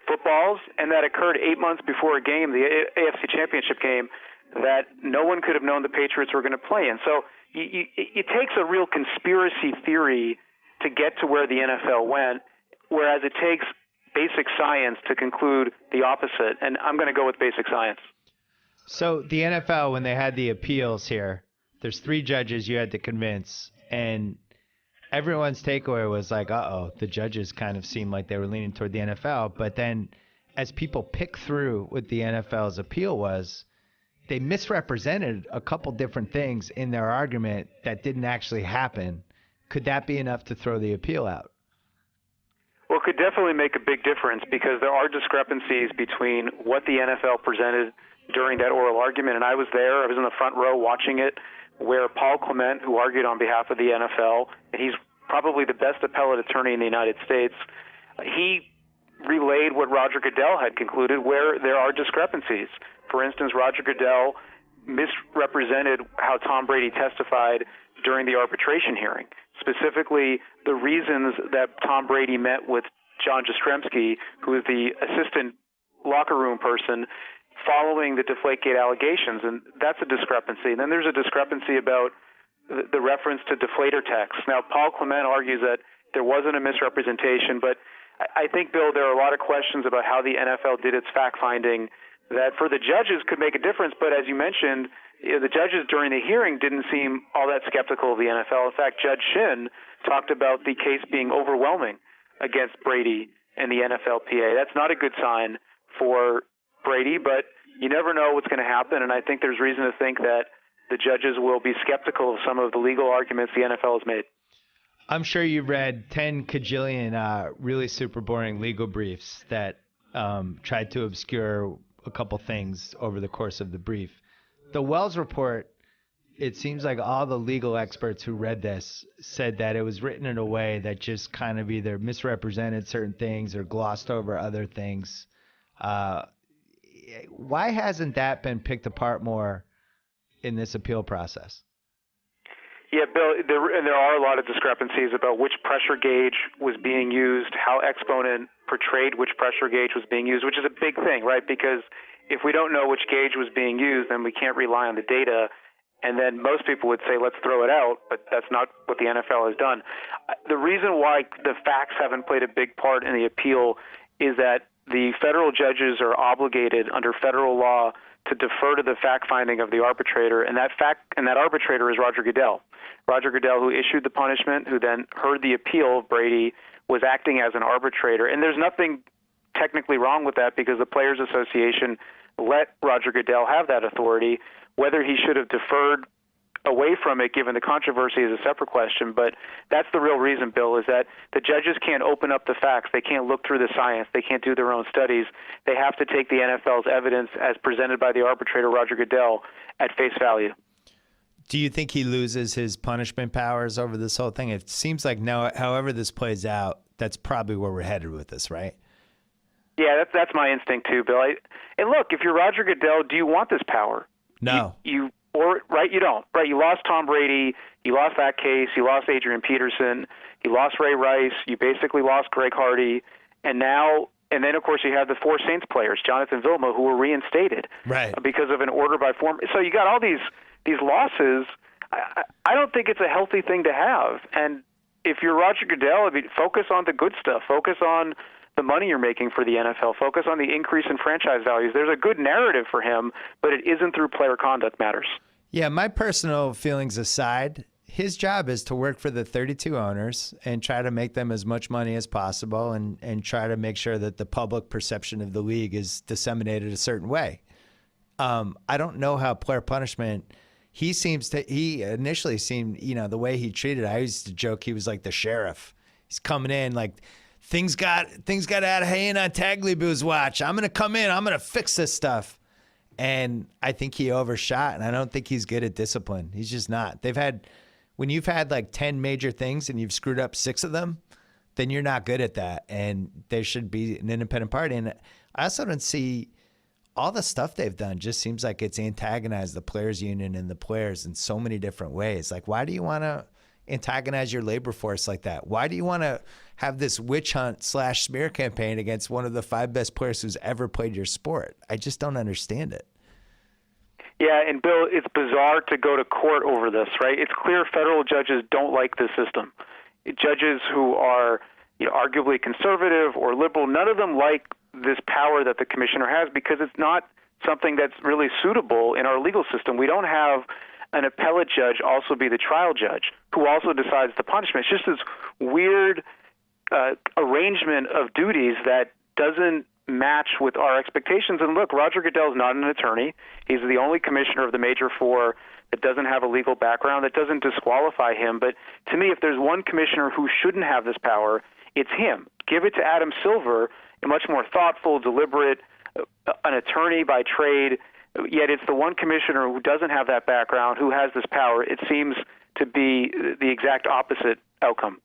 footballs, and that occurred 8 months before a game, the AFC Championship game, that no one could have known the Patriots were going to play in. So it takes a real conspiracy theory to get to where the NFL went, whereas it takes basic science to conclude the opposite. And I'm going to go with basic science. So the NFL, when they had the appeals here, there's 3 judges you had to convince, and everyone's takeaway was like, the judges kind of seemed like they were leaning toward the NFL. But then as people pick through what the NFL's appeal was, they misrepresented a couple different things in their argument that didn't actually happen. Could that be enough to throw the appeal out? Well, it could definitely make a big difference because there are discrepancies between what the NFL presented during that oral argument, and I was there. I was in the front row watching it, where Paul Clement, who argued on behalf of the NFL, and he's probably the best appellate attorney in the United States, he relayed what Roger Goodell had concluded, where there are discrepancies. For instance, Roger Goodell misrepresented how Tom Brady testified during the arbitration hearing, specifically the reasons that Tom Brady met with John Jastrzemski, who is the assistant locker room person, following the Deflategate allegations, and that's a discrepancy. And then there's a discrepancy about the reference to deflator texts. Now, Paul Clement argues that there wasn't a misrepresentation, but I think, Bill, there are a lot of questions about how the NFL did its fact-finding that for the judges could make a difference, but as you mentioned, the judges during the hearing didn't seem all that skeptical of the NFL. In fact, Judge Shin talked about the case being overwhelming against Brady and the NFLPA. That's not a good sign for Brady, but you never know what's going to happen, and I think there's reason to think that the judges will be skeptical of some of the legal arguments the NFL has made. I'm sure you read 10 kajillion really super boring legal briefs that tried to obscure a couple things over the course of the brief. The Wells report, it seems like all the legal experts who read this said that it was written in a way that just kind of either misrepresented certain things or glossed over other things. Why hasn't that been picked apart more in this appeal process? Yeah, Bill, there are a lot of discrepancies about which pressure gauge was being used, how Exponent portrayed which pressure gauge was being used, which is a big thing, right? Because if we don't know which gauge was being used, then we can't rely on the data. And then most people would say, let's throw it out, but that's not what the NFL has done. The reason why the facts haven't played a big part in the appeal is that the federal judges are obligated under federal law to defer to the fact-finding of the arbitrator, and that arbitrator is Roger Goodell. Roger Goodell, who issued the punishment, who then heard the appeal of Brady, was acting as an arbitrator. And there's nothing technically wrong with that because the Players Association let Roger Goodell have that authority. Whether he should have deferred away from it, given the controversy, is a separate question. But that's the real reason, Bill, is that the judges can't open up the facts. They can't look through the science. They can't do their own studies. They have to take the NFL's evidence as presented by the arbitrator, Roger Goodell, at face value. Do you think he loses his punishment powers over this whole thing? It seems like however this plays out, that's probably where we're headed with this, right? Yeah, that's my instinct too, Bill. And look, if you're Roger Goodell, do you want this power? No. You don't. Right? You lost Tom Brady. You lost that case. You lost Adrian Peterson. You lost Ray Rice. You basically lost Greg Hardy. And then, of course, you have the 4 Saints players, Jonathan Vilma, who were reinstated because of an order by form. So you got all these losses. I don't think it's a healthy thing to have. And if you're Roger Goodell, focus on the good stuff. Focus on the money you're making for the NFL. Focus on the increase in franchise values. There's a good narrative for him, but it isn't through player conduct matters. Yeah, my personal feelings aside, his job is to work for the 32 owners and try to make them as much money as possible and try to make sure that the public perception of the league is disseminated a certain way. I don't know how player punishment, he initially seemed, the way he treated, I used to joke he was like the sheriff. He's coming in like, Things got out of hand on Tagliabue's watch. I'm going to come in. I'm going to fix this stuff. And I think he overshot, and I don't think he's good at discipline. He's just not. When you've had like 10 major things and you've screwed up 6 of them, then you're not good at that. And there should be an independent party. And I also don't see all the stuff they've done just seems like it's antagonized the players union and the players in so many different ways. Like, why do you want to antagonize your labor force like that? Why do you want to have this witch hunt / smear campaign against one of the 5 best players who's ever played your sport? I just don't understand it. Yeah, and Bill, it's bizarre to go to court over this, right? It's clear federal judges don't like the system. Judges who are arguably conservative or liberal, none of them like this power that the commissioner has because it's not something that's really suitable in our legal system. We don't have an appellate judge also be the trial judge who also decides the punishment. It's just this weird arrangement of duties that doesn't match with our expectations. And look, Roger Goodell's not an attorney. He's the only commissioner of the Major Four that doesn't have a legal background. That doesn't disqualify him. But to me, if there's one commissioner who shouldn't have this power, it's him. Give it to Adam Silver, a much more thoughtful, deliberate, an attorney by trade. Yet it's the one commissioner who doesn't have that background who has this power. It seems to be the exact opposite outcome.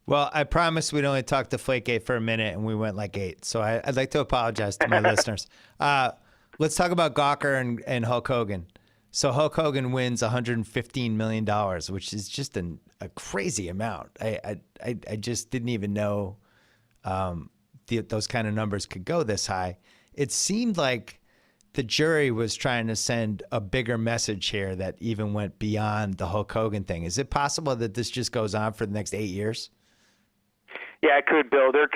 Well, I promised we'd only talk to Flakegate for a minute, and we went like 8. So I'd like to apologize to my listeners. Let's talk about Gawker and Hulk Hogan. So Hulk Hogan wins $115 million, which is just a crazy amount. I just didn't even know those kind of numbers could go this high. It seemed like the jury was trying to send a bigger message here that even went beyond the Hulk Hogan thing. Is it possible that this just goes on for the next 8 years? Yeah, it could, Bill. There's,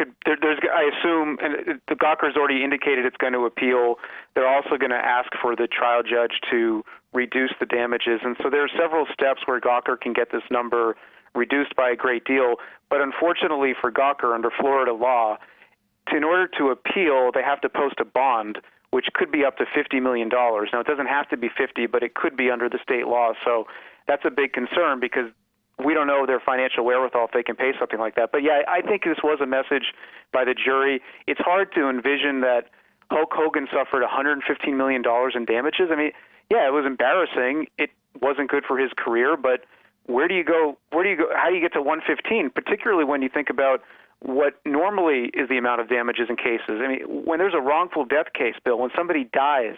I assume, and the Gawker's already indicated it's going to appeal. They're also going to ask for the trial judge to reduce the damages. And so there are several steps where Gawker can get this number reduced by a great deal. But unfortunately for Gawker, under Florida law, in order to appeal, they have to post a bond, which could be up to $50 million. Now, it doesn't have to be 50, but it could be under the state law. So that's a big concern because we don't know their financial wherewithal if they can pay something like that. But yeah, I think this was a message by the jury. It's hard to envision that Hulk Hogan suffered $115 million in damages. I mean, yeah, it was embarrassing. It wasn't good for his career, but where do you go? How do you get to 115, particularly when you think about what normally is the amount of damages in cases? I mean, when there's a wrongful death case, Bill, when somebody dies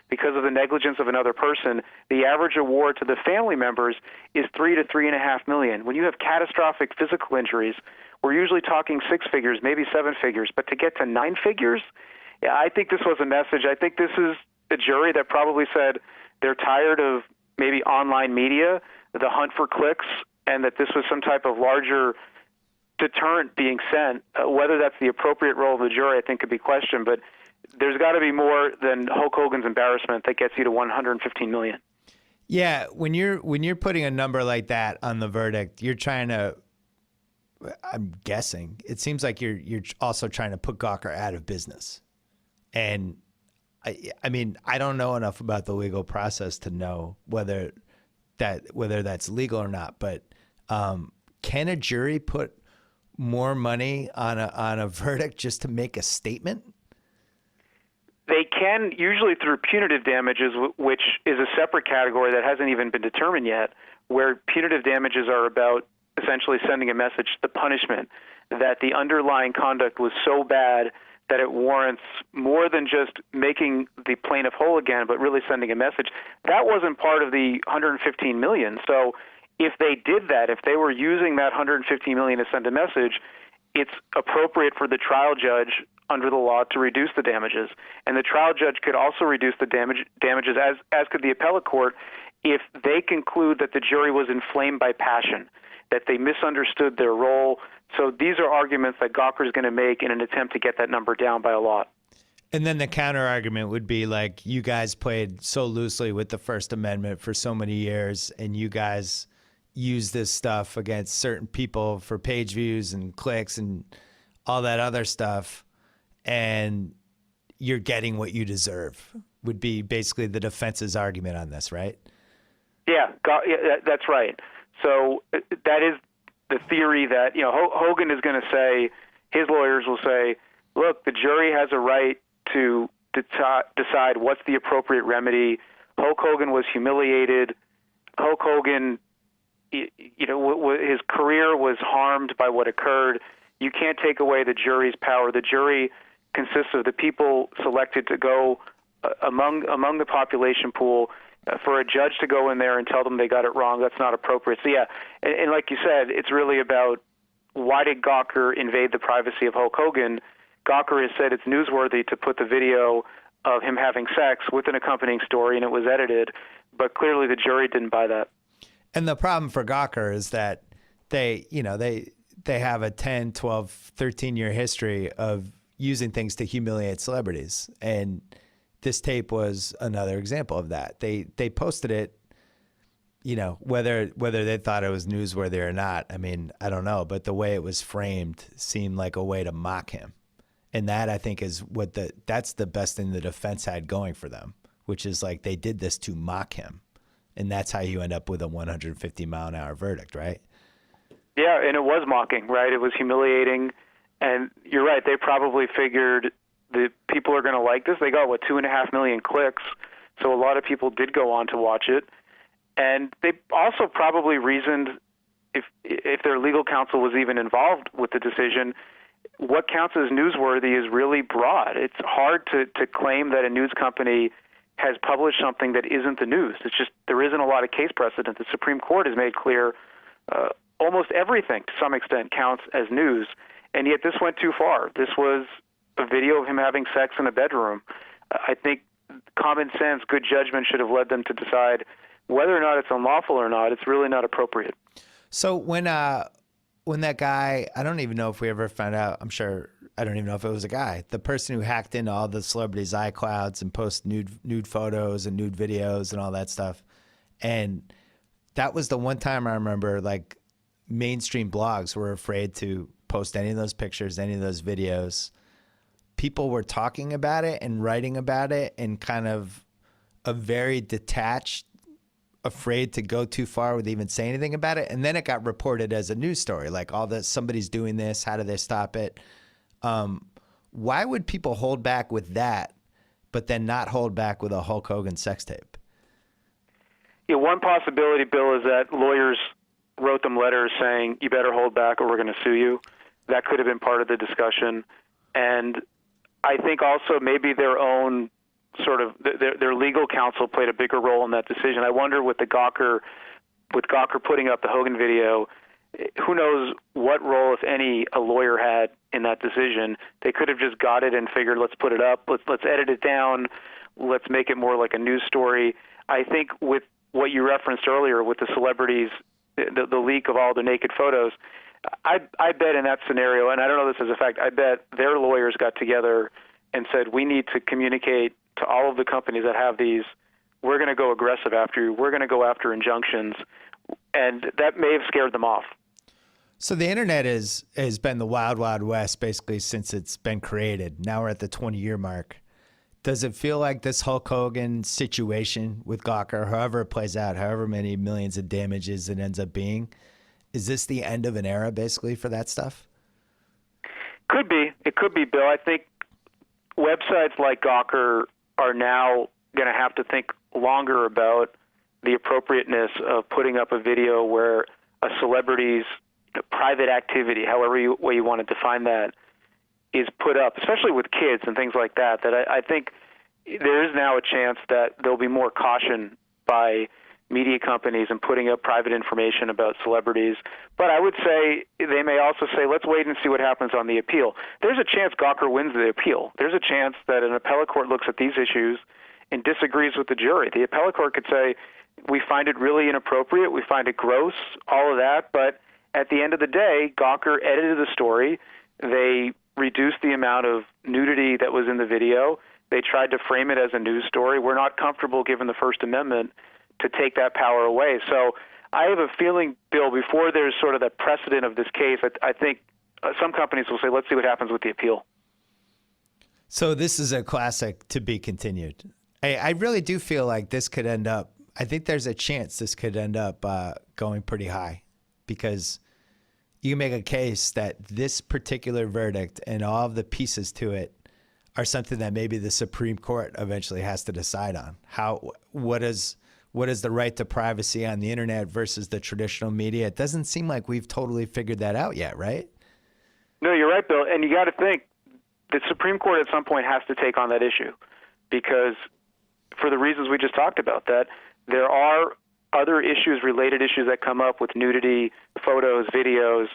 because of the negligence of another person, the average award to the family members is $3 to $3.5 million. When you have catastrophic physical injuries, we're usually talking 6 figures, maybe 7 figures. But to get to 9 figures, yeah, I think this was a message. I think this is a jury that probably said they're tired of maybe online media, the hunt for clicks, and that this was some type of larger deterrent being sent. Whether that's the appropriate role of the jury, I think, could be questioned. But there's got to be more than Hulk Hogan's embarrassment that gets you to $115 million. Yeah, when you're putting a number like that on the verdict, you're trying to. I'm guessing it seems like you're also trying to put Gawker out of business, and I mean I don't know enough about the legal process to know whether that's legal or not. But can a jury put more money on a verdict just to make a statement? They can, usually through punitive damages, which is a separate category that hasn't even been determined yet, where punitive damages are about essentially sending a message, the punishment, that the underlying conduct was so bad that it warrants more than just making the plaintiff whole again, but really sending a message. That wasn't part of the $115 million. So if they did that, if they were using that $115 million to send a message, it's appropriate for the trial judge under the law to reduce the damages. And the trial judge could also reduce the damages, as could the appellate court, if they conclude that the jury was inflamed by passion, that they misunderstood their role. So these are arguments that Gawker is going to make in an attempt to get that number down by a lot. And then the counter argument would be like, you guys played so loosely with the First Amendment for so many years, and you guys use this stuff against certain people for page views and clicks and all that other stuff, and you're getting what you deserve, would be basically the defense's argument on this, right? Yeah, that's right. So that is the theory that, Hogan is going to say, his lawyers will say, look, the jury has a right to decide what's the appropriate remedy. Hulk Hogan was humiliated. Hulk Hogan, his career was harmed by what occurred. You can't take away the jury's power. The jury consists of the people selected to go among the population pool. For a judge to go in there and tell them they got it wrong, that's not appropriate. So, yeah, and like you said, it's really about why did Gawker invade the privacy of Hulk Hogan. Gawker has said it's newsworthy to put the video of him having sex with an accompanying story, and it was edited, but clearly the jury didn't buy that. And the problem for Gawker is that they have a 10, 12, 13-year history of using things to humiliate celebrities. And this tape was another example of that. They posted it, whether they thought it was newsworthy or not. I mean, I don't know, but the way it was framed seemed like a way to mock him. And that, I think, is that's the best thing the defense had going for them, which is like they did this to mock him. And that's how you end up with a 150-mile-an-hour verdict, right? Yeah, and it was mocking, right? It was humiliating. And you're right, they probably figured the people are going to like this. They got, 2.5 million clicks, so a lot of people did go on to watch it. And they also probably reasoned, if their legal counsel was even involved with the decision, what counts as newsworthy is really broad. It's hard to claim that a news company has published something that isn't the news. It's just there isn't a lot of case precedent. The Supreme Court has made clear almost everything to some extent counts as news, and yet this went too far. This was a video of him having sex in a bedroom. I think common sense, good judgment should have led them to decide whether or not it's unlawful or not. It's really not appropriate. So when that guy, I don't even know if we ever found out, I don't even know if it was a guy, the person who hacked into all the celebrities' iClouds and posted nude photos and nude videos and all that stuff. And that was the one time I remember, like, mainstream blogs were afraid to post any of those pictures, any of those videos. People were talking about it and writing about it in kind of a very detached, afraid to go too far with even saying anything about it. And then it got reported as a news story, like somebody's doing this, how do they stop it? Why would people hold back with that, but then not hold back with a Hulk Hogan sex tape? Yeah, one possibility, Bill, is that lawyers wrote them letters saying, you better hold back or we're going to sue you. That could have been part of the discussion. And I think also maybe their own sort of their legal counsel played a bigger role in that decision. I wonder with Gawker putting up the Hogan video, who knows what role, if any, a lawyer had in that decision. They could have just got it and figured, let's put it up, let's edit it down, let's make it more like a news story. I think with what you referenced earlier with the celebrities, the leak of all the naked photos, I bet in that scenario, and I don't know this as a fact, I bet their lawyers got together and said, we need to communicate to all of the companies that have these, we're going to go aggressive after you, we're going to go after injunctions, and that may have scared them off. So the internet has been the wild, wild west basically since it's been created. Now we're at the 20-year mark. Does it feel like this Hulk Hogan situation with Gawker, however it plays out, however many millions of damages it ends up being, is this the end of an era basically for that stuff? Could be. It could be, Bill. I think websites like Gawker are now going to have to think longer about the appropriateness of putting up a video where a celebrity's private activity, however way you want to define that, is put up, especially with kids and things like that, that I think there is now a chance that there'll be more caution by media companies in putting up private information about celebrities. But I would say they may also say, let's wait and see what happens on the appeal. There's a chance Gawker wins the appeal. There's a chance that an appellate court looks at these issues and disagrees with the jury. The appellate court could say, we find it really inappropriate, we find it gross, all of that, but at the end of the day, Gawker edited the story. They reduced the amount of nudity that was in the video. They tried to frame it as a news story. We're not comfortable, given the First Amendment, to take that power away. So I have a feeling, Bill, before there's sort of that precedent of this case, I think some companies will say, let's see what happens with the appeal. So this is a classic to be continued. I really do feel like this could end up, I think there's a chance this could end up going pretty high, because you can make a case that this particular verdict and all of the pieces to it are something that maybe the Supreme Court eventually has to decide on. What is the right to privacy on the internet versus the traditional media? It doesn't seem like we've totally figured that out yet, right? No, you're right, Bill. And you got to think the Supreme Court at some point has to take on that issue, because for the reasons we just talked about, that there are other issues, related issues that come up with nudity, photos, videos.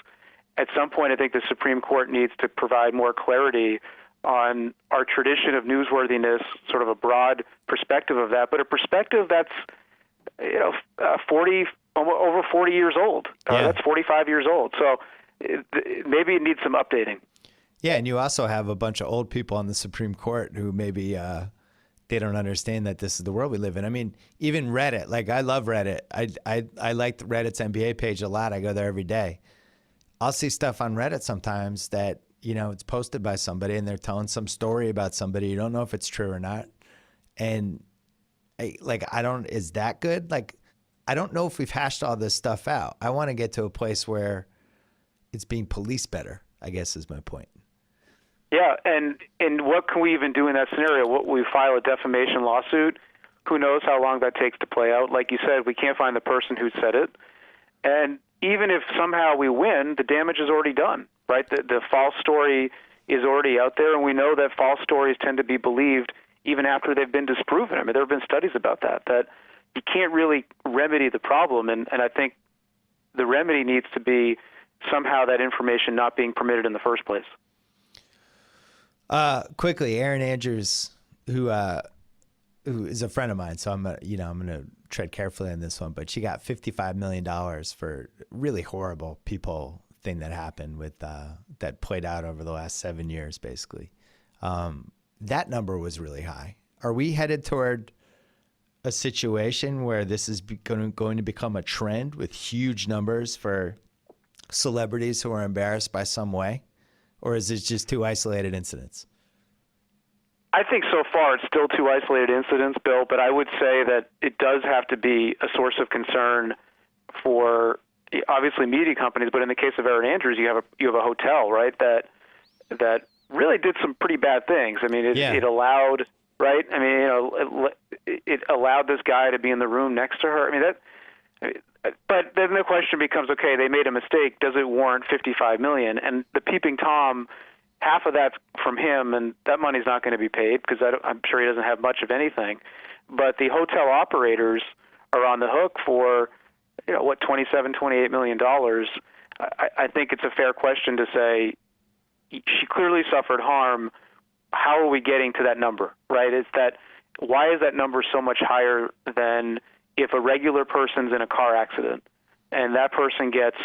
At some point, I think the Supreme Court needs to provide more clarity on our tradition of newsworthiness, sort of a broad perspective of that, but a perspective that's 40, over 40 years old. That's 45 years old. So maybe it needs some updating. Yeah, and you also have a bunch of old people on the Supreme Court who maybe they don't understand that this is the world we live in. I mean, even Reddit. Like, I love Reddit. I like Reddit's NBA page a lot. I go there every day. I'll see stuff on Reddit sometimes that, it's posted by somebody and they're telling some story about somebody. You don't know if it's true or not. And is that good? Like, I don't know if we've hashed all this stuff out. I want to get to a place where it's being policed better, I guess is my point. Yeah, and what can we even do in that scenario? What, we file a defamation lawsuit? Who knows how long that takes to play out? Like you said, we can't find the person who said it. And even if somehow we win, the damage is already done, right? The false story is already out there, and we know that false stories tend to be believed even after they've been disproven. I mean, there have been studies about that you can't really remedy the problem, and I think the remedy needs to be somehow that information not being permitted in the first place. Quickly, Erin Andrews, who is a friend of mine, so I'm going to tread carefully on this one, but she got $55 million for really horrible people thing that happened with that played out over the last 7 years, basically. That number was really high. Are we headed toward a situation where this is going to become a trend with huge numbers for celebrities who are embarrassed by some way? Or is it just two isolated incidents? I think so far it's still two isolated incidents, Bill, but I would say that it does have to be a source of concern for obviously media companies, but in the case of Erin Andrews, you have a hotel, right, that really did some pretty bad things. I mean, it allowed, right? I mean, it allowed this guy to be in the room next to her. I mean, but then the question becomes, okay, they made a mistake. Does it warrant $55 million? And the peeping Tom, half of that's from him, and that money's not going to be paid because I'm sure he doesn't have much of anything. But the hotel operators are on the hook for, $27-28 million. I think it's a fair question to say she clearly suffered harm. How are we getting to that number, right? Why is that number so much higher than if a regular person's in a car accident and that person gets,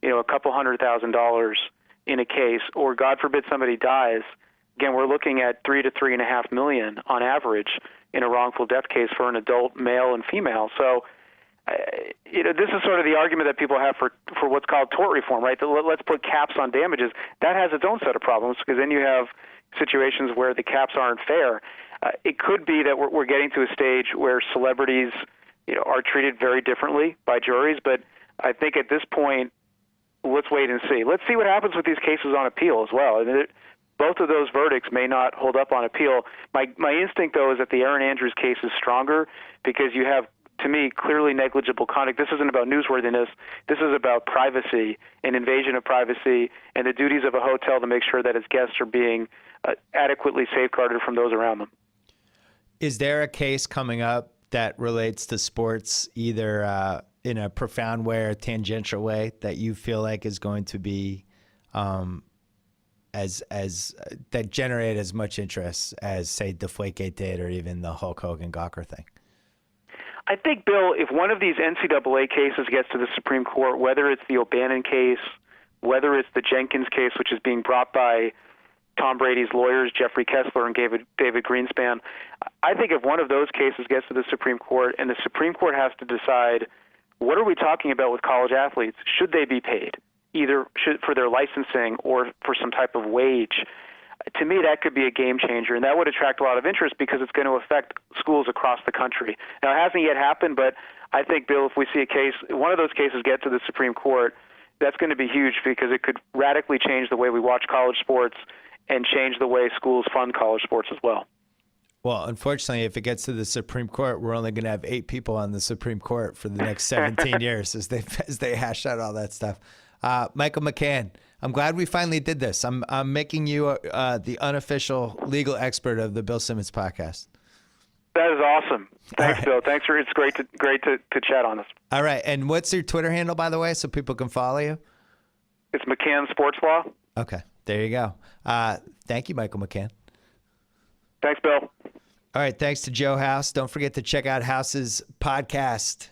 a couple $100,000 in a case, or God forbid somebody dies? Again, we're looking at $3 to $3.5 million on average in a wrongful death case for an adult male and female. So, this is sort of the argument that people have for what's called tort reform, right? Let's put caps on damages. That has its own set of problems because then you have situations where the caps aren't fair. It could be that we're getting to a stage where celebrities, are treated very differently by juries. But I think at this point, let's wait and see. Let's see what happens with these cases on appeal as well. I mean, both of those verdicts may not hold up on appeal. My instinct, though, is that the Erin Andrews case is stronger because you have, to me, clearly negligible conduct. This isn't about newsworthiness. This is about privacy and invasion of privacy and the duties of a hotel to make sure that its guests are being adequately safeguarded from those around them. Is there a case coming up that relates to sports, either in a profound way or tangential way, that you feel like is going to be as that generate as much interest as, say, Deflategate did, or even the Hulk Hogan Gawker thing? I think, Bill, if one of these NCAA cases gets to the Supreme Court, whether it's the O'Bannon case, whether it's the Jenkins case, which is being brought by Tom Brady's lawyers, Jeffrey Kessler and David Greenspan, I think if one of those cases gets to the Supreme Court and the Supreme Court has to decide, what are we talking about with college athletes? Should they be paid, either for their licensing or for some type of wage? To me, that could be a game changer, and that would attract a lot of interest because it's going to affect schools across the country. Now, it hasn't yet happened, but I think, Bill, if we see one of those cases get to the Supreme Court, that's going to be huge because it could radically change the way we watch college sports and change the way schools fund college sports as well. Well, unfortunately, if it gets to the Supreme Court, we're only going to have 8 people on the Supreme Court for the next 17 years as they hash out all that stuff. Michael McCann, I'm glad we finally did this. I'm making you the unofficial legal expert of the Bill Simmons podcast. That is awesome. Thanks, right. Bill. It's great to chat on this. All right. And what's your Twitter handle, by the way, so people can follow you? It's McCann Sports Law. Okay. There you go. Thank you, Michael McCann. Thanks, Bill. All right. Thanks to Joe House. Don't forget to check out House's podcast.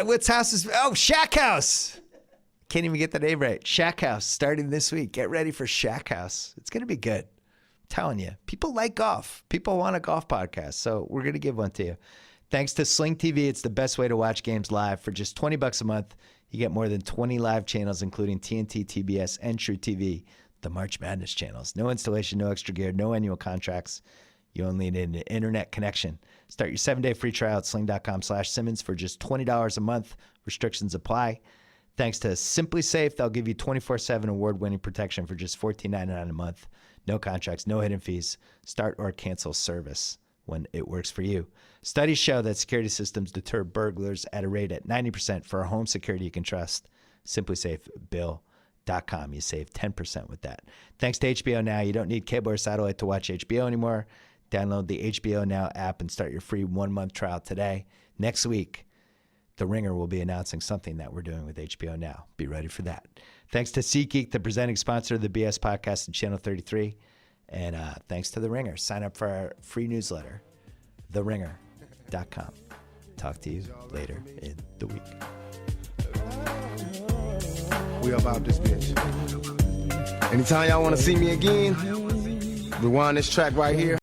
What's House's? Oh, Shack House. Can't even get the name right. Shack House starting this week. Get ready for Shack House. It's going to be good. I'm telling you. People like golf. People want a golf podcast. So we're going to give one to you. Thanks to Sling TV, it's the best way to watch games live. For just $20 a month, you get more than 20 live channels, including TNT, TBS, and True TV, the March Madness channels. No installation, no extra gear, no annual contracts. You only need an internet connection. Start your 7-day free trial at sling.com/Simmons for just $20 a month. Restrictions apply. Thanks to Simply Safe, they'll give you 24/7 award-winning protection for just $14.99 a month. No contracts, no hidden fees. Start or cancel service when it works for you. Studies show that security systems deter burglars at a rate at 90% for a home security you can trust. SimplySafeBill.com. You save 10% with that. Thanks to HBO Now, you don't need cable or satellite to watch HBO anymore. Download the HBO Now app and start your free 1-month trial today. Next week, The Ringer will be announcing something that we're doing with HBO Now. Be ready for that. Thanks to SeatGeek, the presenting sponsor of the BS Podcast and Channel 33. And thanks to The Ringer. Sign up for our free newsletter, theringer.com. Talk to you later in the week. We about this bitch. Anytime y'all want to see me again, rewind this track right here.